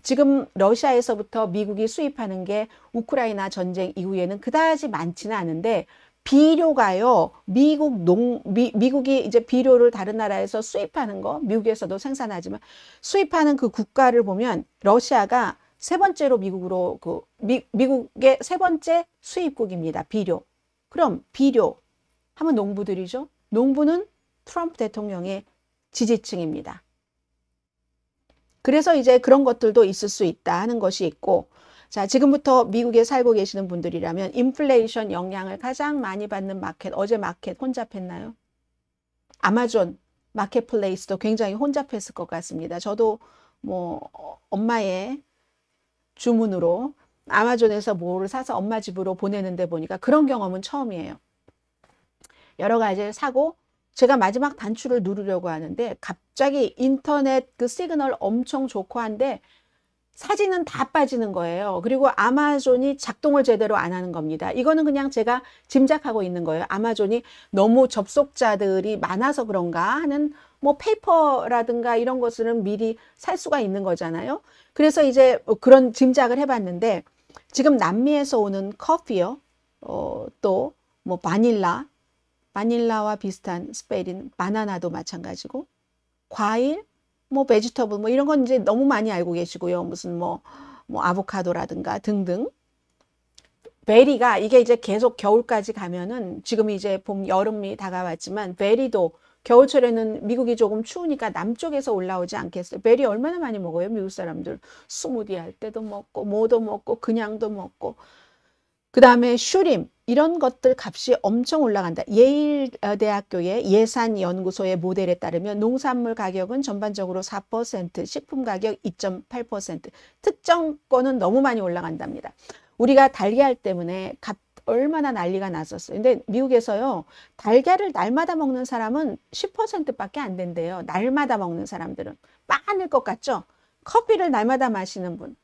지금 러시아에서부터 미국이 수입하는 게 우크라이나 전쟁 이후에는 그다지 많지는 않은데 비료가요, 미국이 이제 비료를 다른 나라에서 수입하는 거, 미국에서도 생산하지만 수입하는 그 국가를 보면 러시아가 세 번째로 미국으로 미국의 세 번째 수입국입니다. 비료. 그럼 비료 하면 농부들이죠. 농부는 트럼프 대통령의 지지층입니다. 그래서 이제 그런 것들도 있을 수 있다 하는 것이 있고, 자, 지금부터 미국에 살고 계시는 분들이라면 인플레이션 영향을 가장 많이 받는 마켓, 어제 마켓 혼잡했나요? 아마존 마켓플레이스도 굉장히 혼잡했을 것 같습니다. 저도 엄마의 주문으로 아마존에서 뭐를 사서 엄마 집으로 보내는데 보니까 그런 경험은 처음이에요. 여러 가지를 사고 제가 마지막 단추를 누르려고 하는데 갑자기 인터넷 그 시그널 엄청 좋고 한데 사진은 다 빠지는 거예요. 그리고 아마존이 작동을 제대로 안 하는 겁니다. 이거는 그냥 제가 짐작하고 있는 거예요. 아마존이 너무 접속자들이 많아서 그런가 하는 페이퍼라든가 이런 것들은 미리 살 수가 있는 거잖아요. 그래서 이제 그런 짐작을 해봤는데 지금 남미에서 오는 커피요. 또 바닐라, 바닐라와 비슷한 스펠인 바나나도 마찬가지고, 과일, 뭐 베지터블 뭐 이런 건 이제 너무 많이 알고 계시고요. 무슨 뭐 아보카도라든가 등등. 베리가 이게 이제 계속 겨울까지 가면은, 지금 이제 봄, 여름이 다가왔지만 베리도 겨울철에는 미국이 조금 추우니까 남쪽에서 올라오지 않겠어요? 베리 얼마나 많이 먹어요? 미국 사람들. 스무디 할 때도 먹고 뭐도 먹고 그냥도 먹고. 그 다음에 슈림, 이런 것들 값이 엄청 올라간다. 예일 대학교의 예산연구소의 모델에 따르면 농산물 가격은 전반적으로 4%, 식품 가격 2.8%, 특정 거는 너무 많이 올라간답니다. 우리가 달걀 때문에 얼마나 난리가 났었어요. 근데 미국에서요, 달걀을 날마다 먹는 사람은 10%밖에 안 된대요. 날마다 먹는 사람들은. 많을 것 같죠? 커피를 날마다 마시는 분.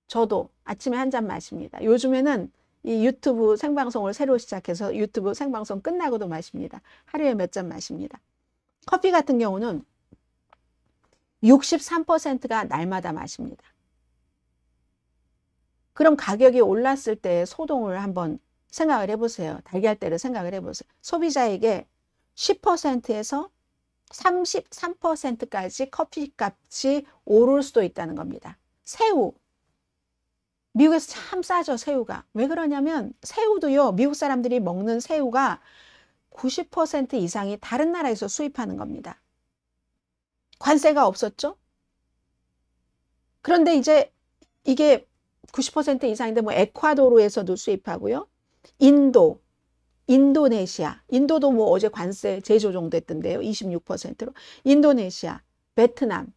저도 아침에 한 잔 마십니다. 요즘에는 이 유튜브 생방송을 새로 시작해서 유튜브 생방송 끝나고도 마십니다. 하루에 몇 잔 마십니다. 커피 같은 경우는 63%가 날마다 마십니다. 그럼 가격이 올랐을 때 소동을 한번 생각을 해보세요. 달걀대를 생각을 해보세요. 소비자에게 10%에서 33%까지 커피값이 오를 수도 있다는 겁니다. 새우. 미국에서 참 싸죠, 새우가. 왜 그러냐면 새우도요, 미국 사람들이 먹는 새우가 90% 이상이 다른 나라에서 수입하는 겁니다. 관세가 없었죠? 그런데 이제 이게 90% 이상인데 뭐 에콰도르에서도 수입하고요. 인도, 인도네시아, 인도도 뭐 어제 관세 재조정됐던데요. 26%로. 인도네시아, 베트남,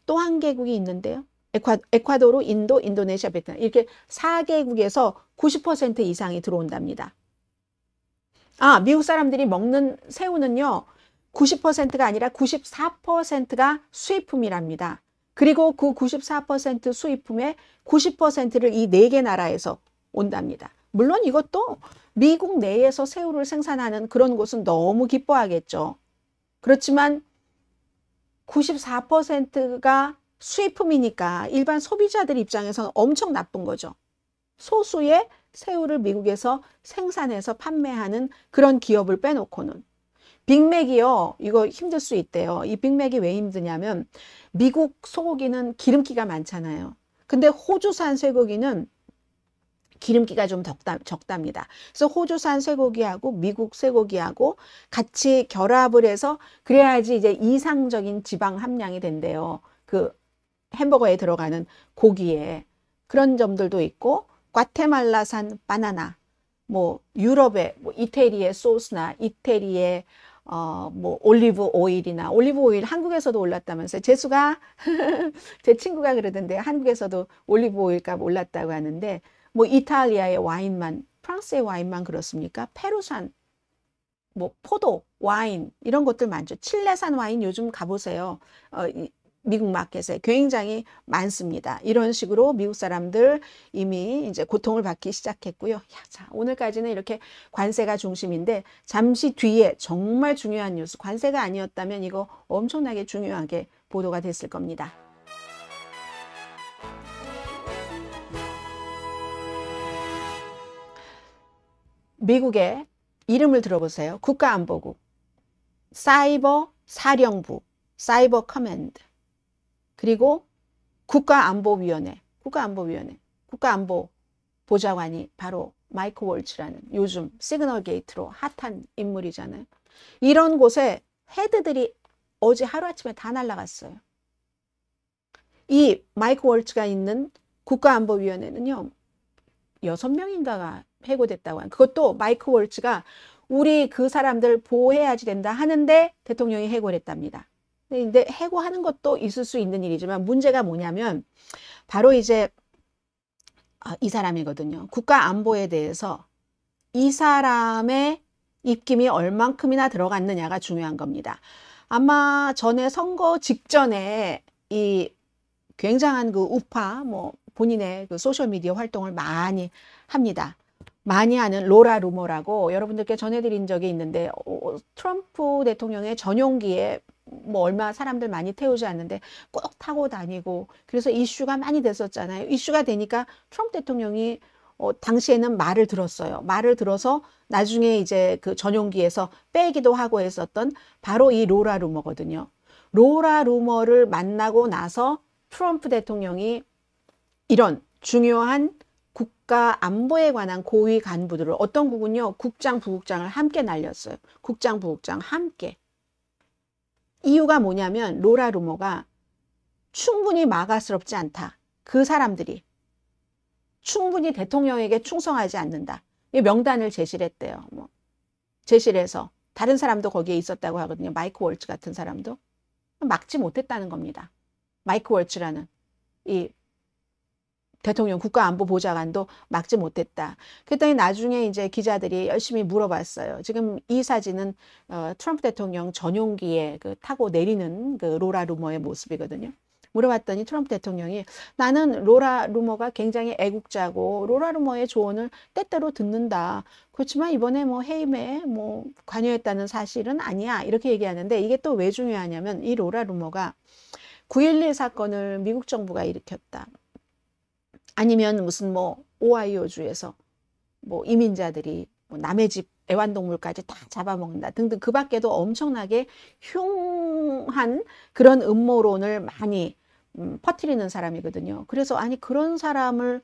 또 한 개국이 있는데요. 에콰도르, 인도, 인도네시아, 베트남, 이렇게 4개국에서 90% 이상이 들어온답니다. 아, 미국 사람들이 먹는 새우는요, 90%가 아니라 94%가 수입품이랍니다. 그리고 그 94% 수입품의 90%를 이 4개 나라에서 온답니다. 물론 이것도 미국 내에서 새우를 생산하는 그런 곳은 너무 기뻐하겠죠. 그렇지만 94%가 수입품이니까 일반 소비자들 입장에서는 엄청 나쁜 거죠. 소수의 새우를 미국에서 생산해서 판매하는 그런 기업을 빼놓고는. 빅맥이요, 이거 힘들 수 있대요. 이 빅맥이 왜 힘드냐면 미국 소고기는 기름기가 많잖아요. 근데 호주산 쇠고기는 기름기가 좀 적답니다. 그래서 호주산 쇠고기하고 미국 쇠고기하고 같이 결합을 해서 그래야지 이제 이상적인 지방 함량이 된대요. 그 햄버거에 들어가는 고기에. 그런 점들도 있고, 과테말라산 바나나, 뭐 유럽의 뭐 이태리의 소스나 이태리의 뭐 올리브 오일이나, 올리브 오일 한국에서도 올랐다면서요. 재수가 제 친구가 그러던데 한국에서도 올리브 오일 값 올랐다고 하는데, 뭐 이탈리아의 와인만, 프랑스의 와인만 그렇습니까? 페루산, 뭐 포도, 와인 이런 것들 많죠. 칠레산 와인 요즘 가보세요. 미국 마켓에 굉장히 많습니다. 이런 식으로 미국 사람들 이미 이제 고통을 받기 시작했고요. 자, 오늘까지는 이렇게 관세가 중심인데 잠시 뒤에 정말 중요한 뉴스, 관세가 아니었다면 이거 엄청나게 중요하게 보도가 됐을 겁니다. 미국의 이름을 들어보세요. 국가안보국, 사이버 사령부, 사이버 커맨드, 그리고 국가안보위원회, 국가안보 보좌관이 바로 마이크 월츠라는 요즘 시그널 게이트로 핫한 인물이잖아요. 이런 곳에 헤드들이 어제 하루아침에 다 날아갔어요. 이 마이크 월츠가 있는 국가안보위원회는요, 6명인가가 해고됐다고 하는, 그것도 마이크 월츠가 우리 그 사람들 보호해야지 된다 하는데 대통령이 해고를 했답니다. 근데 해고하는 것도 있을 수 있는 일이지만 문제가 뭐냐면 바로 이제 이 사람이거든요. 국가안보에 대해서 이 사람의 입김이 얼만큼이나 들어갔느냐가 중요한 겁니다. 아마 전에 선거 직전에 이 굉장한 그 우파, 뭐 본인의 그 소셜미디어 활동을 많이 합니다. 많이 하는 로라 루머라고 여러분들께 전해드린 적이 있는데, 트럼프 대통령의 전용기에 뭐 얼마 사람들 많이 태우지 않는데 꼭 타고 다니고, 그래서 이슈가 많이 됐었잖아요. 이슈가 되니까 트럼프 대통령이 당시에는 말을 들었어요. 말을 들어서 나중에 이제 그 전용기에서 빼기도 하고 했었던 바로 이 로라 루머거든요. 로라 루머를 만나고 나서 트럼프 대통령이 이런 중요한 국가 안보에 관한 고위 간부들을 어떤 국은요, 국장, 부국장을 함께 날렸어요. 국장, 부국장 함께. 이유가 뭐냐면 로라 루머가 충분히 마가스럽지 않다. 그 사람들이 충분히 대통령에게 충성하지 않는다. 이 명단을 제시를 했대요. 제시를 해서 다른 사람도 거기에 있었다고 하거든요. 마이크 월츠 같은 사람도 막지 못했다는 겁니다. 마이크 월츠라는 이 대통령 국가안보보좌관도 막지 못했다. 그랬더니 나중에 이제 기자들이 열심히 물어봤어요. 지금 이 사진은 트럼프 대통령 전용기에 그 타고 내리는 그 로라 루머의 모습이거든요. 물어봤더니 트럼프 대통령이 나는 로라 루머가 굉장히 애국자고 로라 루머의 조언을 때때로 듣는다. 그렇지만 이번에 뭐 해임에 뭐 관여했다는 사실은 아니야. 이렇게 얘기하는데 이게 또 왜 중요하냐면 이 로라 루머가 9.11 사건을 미국 정부가 일으켰다. 아니면 무슨 뭐 오하이오주에서 뭐 이민자들이 뭐 남의 집 애완동물까지 다 잡아먹는다 등등 그 밖에도 엄청나게 흉한 그런 음모론을 많이 퍼뜨리는 사람이거든요. 그래서 아니 그런 사람을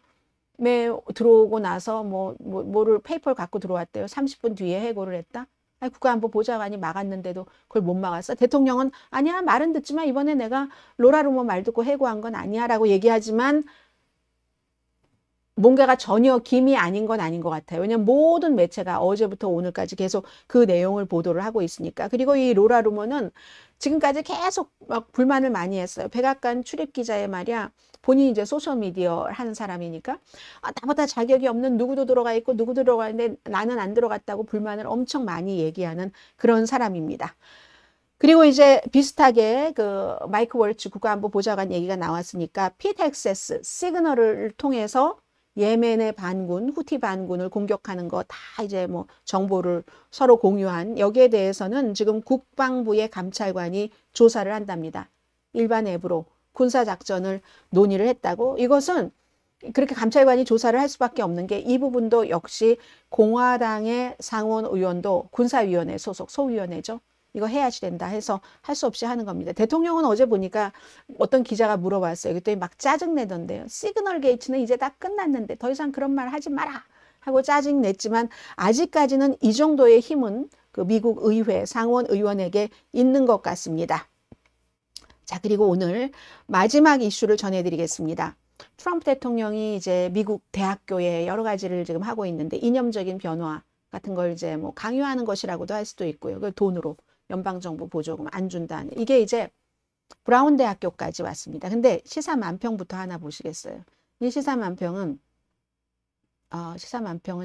들어오고 나서 뭐를 페이퍼를 갖고 들어왔대요. 30분 뒤에 해고를 했다. 아니, 국가안보보좌관이 막았는데도 그걸 못 막았어. 대통령은 아니야 말은 듣지만 이번에 내가 로라 루머 말 듣고 해고한 건 아니야 라고 얘기하지만 뭔가가 전혀 김이 아닌 건 아닌 것 같아요. 왜냐하면 모든 매체가 어제부터 오늘까지 계속 그 내용을 보도를 하고 있으니까. 그리고 이 로라 루머는 지금까지 계속 막 불만을 많이 했어요. 백악관 출입기자의 말이야. 본인이 이제 소셜미디어 하는 사람이니까 나보다 자격이 없는 누구도 들어가 있고 누구도 들어가 있는데 나는 안 들어갔다고 불만을 엄청 많이 얘기하는 그런 사람입니다. 그리고 이제 비슷하게 그 마이크 월츠 국가안보보좌관 얘기가 나왔으니까 피트 헥세스 시그널을 통해서 예멘의 반군, 후티 반군을 공격하는 거 다 이제 뭐 정보를 서로 공유한 여기에 대해서는 지금 국방부의 감찰관이 조사를 한답니다. 일반 앱으로 군사작전을 논의를 했다고. 이것은 그렇게 감찰관이 조사를 할 수밖에 없는 게 이 부분도 역시 공화당의 상원 의원도 군사위원회 소속 소위원회죠. 이거 해야지 된다 해서 할 수 없이 하는 겁니다. 대통령은 어제 보니까 어떤 기자가 물어봤어요. 그랬더니 막 짜증내던데요. 시그널 게이트는 이제 다 끝났는데 더 이상 그런 말 하지 마라 하고 짜증냈지만 아직까지는 이 정도의 힘은 그 미국 의회 상원 의원에게 있는 것 같습니다. 자, 그리고 오늘 마지막 이슈를 전해드리겠습니다. 트럼프 대통령이 이제 미국 대학교에 여러 가지를 지금 하고 있는데 이념적인 변화 같은 걸 이제 뭐 강요하는 것이라고도 할 수도 있고요. 그걸 돈으로 연방정부 보조금 안 준다는 이게 이제 브라운 대학교까지 왔습니다. 근데 시사만평부터 하나 보시겠어요? 이 시사만평은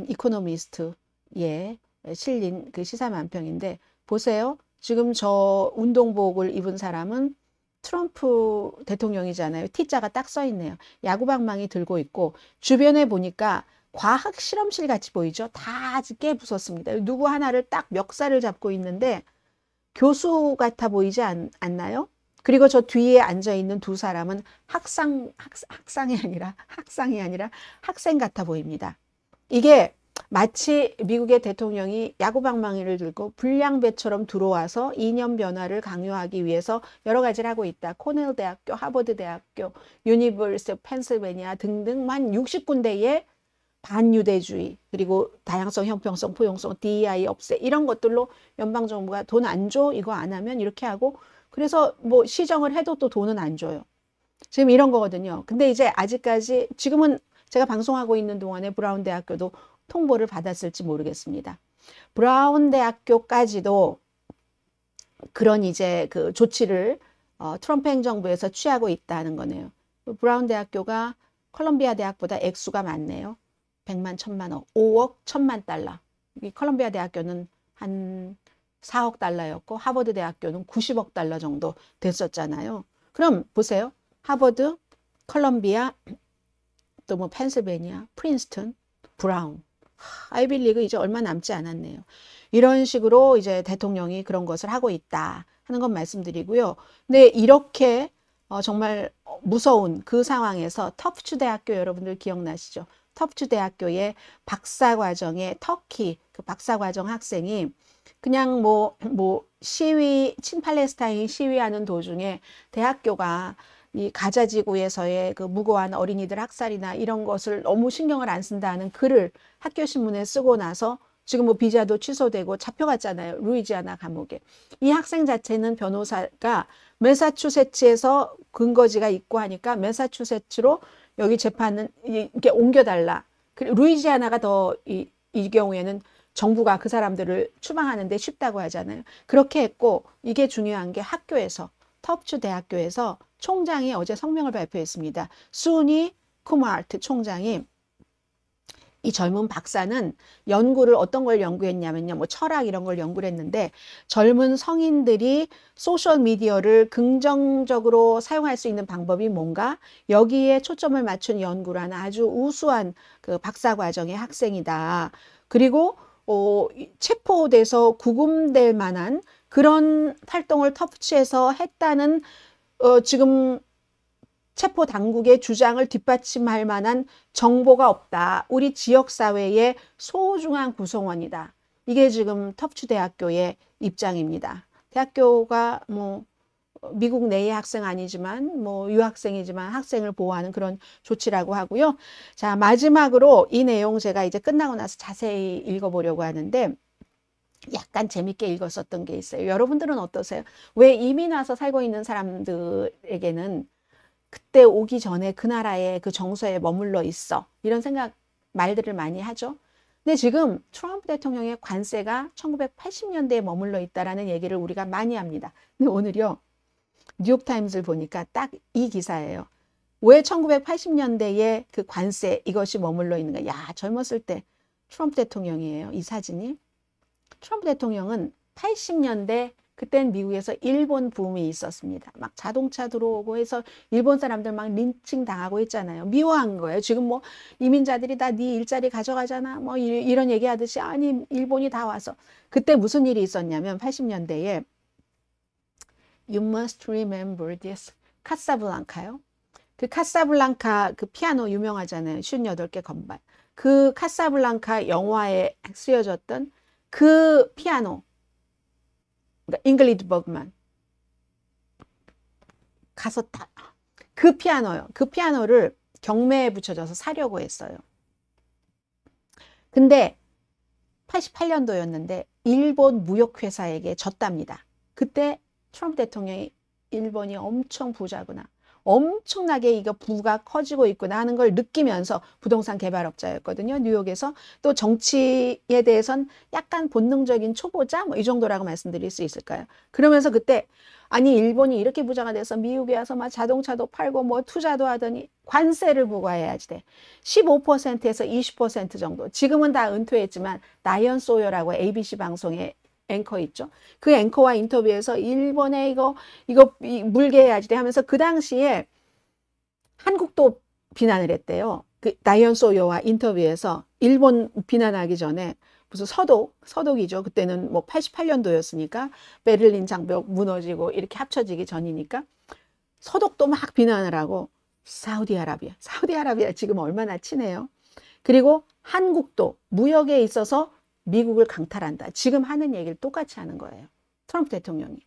이코노미스트에 실린 그 시사만평인데 보세요. 지금 저 운동복을 입은 사람은 트럼프 대통령이잖아요. T자가 딱 써 있네요. 야구방망이 들고 있고 주변에 보니까 과학 실험실 같이 보이죠? 다 깨부쉈습니다. 누구 하나를 딱 멱살을 잡고 있는데 교수 같아 보이지 않나요? 그리고 저 뒤에 앉아 있는 두 사람은 학상이 아니라 학생 같아 보입니다. 이게 마치 미국의 대통령이 야구방망이를 들고 불량배처럼 들어와서 이념 변화를 강요하기 위해서 여러 가지를 하고 있다. 코넬 대학교, 하버드 대학교, 유니버시티 오브 펜실베니아 등등 한 60군데의 반유대주의 그리고 다양성, 형평성, 포용성, DEI 없애 이런 것들로 연방정부가 돈 안 줘 이거 안 하면 이렇게 하고 그래서 뭐 시정을 해도 또 돈은 안 줘요. 지금 이런 거거든요. 근데 이제 아직까지 지금은 제가 방송하고 있는 동안에 브라운 대학교도 통보를 받았을지 모르겠습니다. 브라운 대학교까지도 그런 이제 그 조치를 트럼프 행정부에서 취하고 있다는 거네요. 브라운 대학교가 컬럼비아 대학보다 액수가 많네요. 100만, 1000만억, 5억, 1000만 달러. 이 컬럼비아 대학교는 한 4억 달러였고 하버드 대학교는 90억 달러 정도 됐었잖아요. 그럼 보세요. 하버드, 컬럼비아, 또 뭐 펜실베니아, 프린스턴, 브라운. 아이비리그 이제 얼마 남지 않았네요. 이런 식으로 이제 대통령이 그런 것을 하고 있다 하는 건 말씀드리고요. 근데 이렇게 정말 무서운 그 상황에서 터프츠 대학교 여러분들 기억나시죠? 터프트 대학교의 박사과정의 터키 그 박사과정 학생이 그냥 친팔레스타인 시위하는 도중에 대학교가 이 가자 지구에서의 그 무고한 어린이들 학살이나 이런 것을 너무 신경을 안 쓴다는 글을 학교 신문에 쓰고 나서 지금 비자도 취소되고 잡혀갔잖아요. 루이지아나 감옥에. 이 학생 자체는 변호사가 매사추세츠에서 근거지가 있고 하니까 매사추세츠로 여기 재판은 이렇게 옮겨달라. 루이지아나가 더 이 경우에는 정부가 그 사람들을 추방하는데 쉽다고 하잖아요. 그렇게 했고 이게 중요한 게 학교에서 터프트 대학교에서 총장이 어제 성명을 발표했습니다. 수니 쿠마르트 총장이 이 젊은 박사는 연구를 어떤 걸 연구했냐면요. 철학 이런 걸 연구를 했는데 젊은 성인들이 소셜미디어를 긍정적으로 사용할 수 있는 방법이 뭔가 여기에 초점을 맞춘 연구를 한 아주 우수한 그 박사과정의 학생이다. 그리고 체포돼서 구금될 만한 그런 활동을 터프트에서 했다는 지금 체포 당국의 주장을 뒷받침할 만한 정보가 없다. 우리 지역사회의 소중한 구성원이다. 이게 지금 터프트 대학교의 입장입니다. 대학교가 미국 내의 학생 아니지만 유학생이지만 학생을 보호하는 그런 조치라고 하고요. 자, 마지막으로 이 내용 제가 이제 끝나고 나서 자세히 읽어보려고 하는데 약간 재밌게 읽었었던 게 있어요. 여러분들은 어떠세요? 왜 이민 와서 살고 있는 사람들에게는 그때 오기 전에 그 나라의 그 정서에 머물러 있어. 이런 말들을 많이 하죠. 근데 지금 트럼프 대통령의 관세가 1980년대에 머물러 있다라는 얘기를 우리가 많이 합니다. 근데 오늘요, 뉴욕타임즈를 보니까 딱 이 기사예요. 왜 1980년대에 그 관세 이것이 머물러 있는가? 야, 젊었을 때 트럼프 대통령이에요. 이 사진이. 트럼프 대통령은 80년대 그땐 미국에서 일본 붐이 있었습니다. 막 자동차 들어오고 해서 일본 사람들 막 린칭 당하고 있잖아요. 미워한 거예요. 지금 이민자들이 다 네 일자리 가져가잖아. 이런 얘기 하듯이 아니 일본이 다 와서. 그때 무슨 일이 있었냐면 80년대에 You must remember this. 카사블랑카요. 그 카사블랑카 그 피아노 유명하잖아요. 58개 건반. 그 카사블랑카 영화에 쓰여졌던 그 피아노. 그러니까 잉글리드 버그만 가서 그 피아노요. 그 피아노를 경매에 붙여줘서 사려고 했어요. 근데 88년도였는데 일본 무역회사에게 졌답니다. 그때 트럼프 대통령이 일본이 엄청 부자구나. 엄청나게 이거 부가 커지고 있구나 하는 걸 느끼면서 부동산 개발업자였거든요. 뉴욕에서. 또 정치에 대해선 약간 본능적인 초보자 이 정도라고 말씀드릴 수 있을까요? 그러면서 그때 아니 일본이 이렇게 부자가 돼서 미국에 와서 막 자동차도 팔고 투자도 하더니 관세를 부과해야지 돼. 15%에서 20% 정도. 지금은 다 은퇴했지만 다이언 소여라고 ABC 방송에 앵커 있죠. 그 앵커와 인터뷰에서 일본에 이거 물게 해야지 돼 하면서 그 당시에 한국도 비난을 했대요. 그 다이언 소요와 인터뷰에서 일본 비난하기 전에 무슨 서독이죠. 그때는 88년도였으니까 베를린 장벽 무너지고 이렇게 합쳐지기 전이니까 서독도 막 비난을 하고 사우디아라비아 지금 얼마나 친해요. 그리고 한국도 무역에 있어서 미국을 강탈한다. 지금 하는 얘기를 똑같이 하는 거예요. 트럼프 대통령이.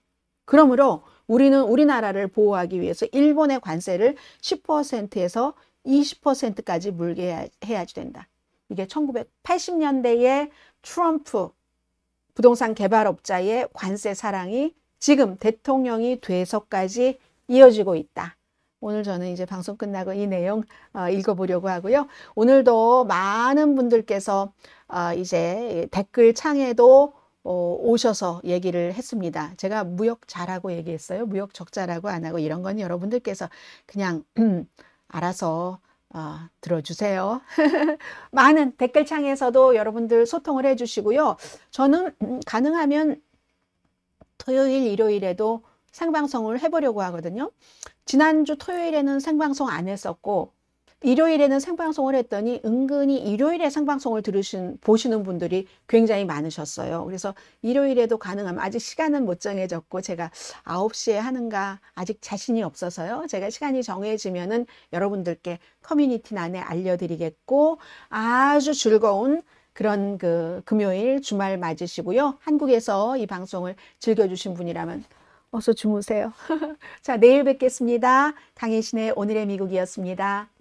그러므로 우리는 우리나라를 보호하기 위해서 일본의 관세를 10%에서 20%까지 물게 해야지 된다. 이게 1980년대에 트럼프 부동산 개발업자의 관세 사랑이 지금 대통령이 돼서까지 이어지고 있다. 오늘 저는 이제 방송 끝나고 이 내용 읽어보려고 하고요. 오늘도 많은 분들께서 이제 댓글 창에도 오셔서 얘기를 했습니다. 제가 무역 잘하고 얘기했어요. 무역 적자라고 안 하고 이런 건 여러분들께서 그냥 알아서 들어주세요. 많은 댓글 창에서도 여러분들 소통을 해주시고요. 저는 가능하면 토요일, 일요일에도 생방송을 해보려고 하거든요. 지난주 토요일에는 생방송 안 했었고 일요일에는 생방송을 했더니 은근히 일요일에 생방송을 보시는 분들이 굉장히 많으셨어요. 그래서 일요일에도 가능하면, 아직 시간은 못 정해졌고 제가 9시에 하는가 아직 자신이 없어서요. 제가 시간이 정해지면은 여러분들께 커뮤니티 안에 알려드리겠고, 아주 즐거운 그런 금요일 주말 맞으시고요. 한국에서 이 방송을 즐겨주신 분이라면 어서 주무세요. 자, 내일 뵙겠습니다. 강혜신의 오늘의 미국이었습니다.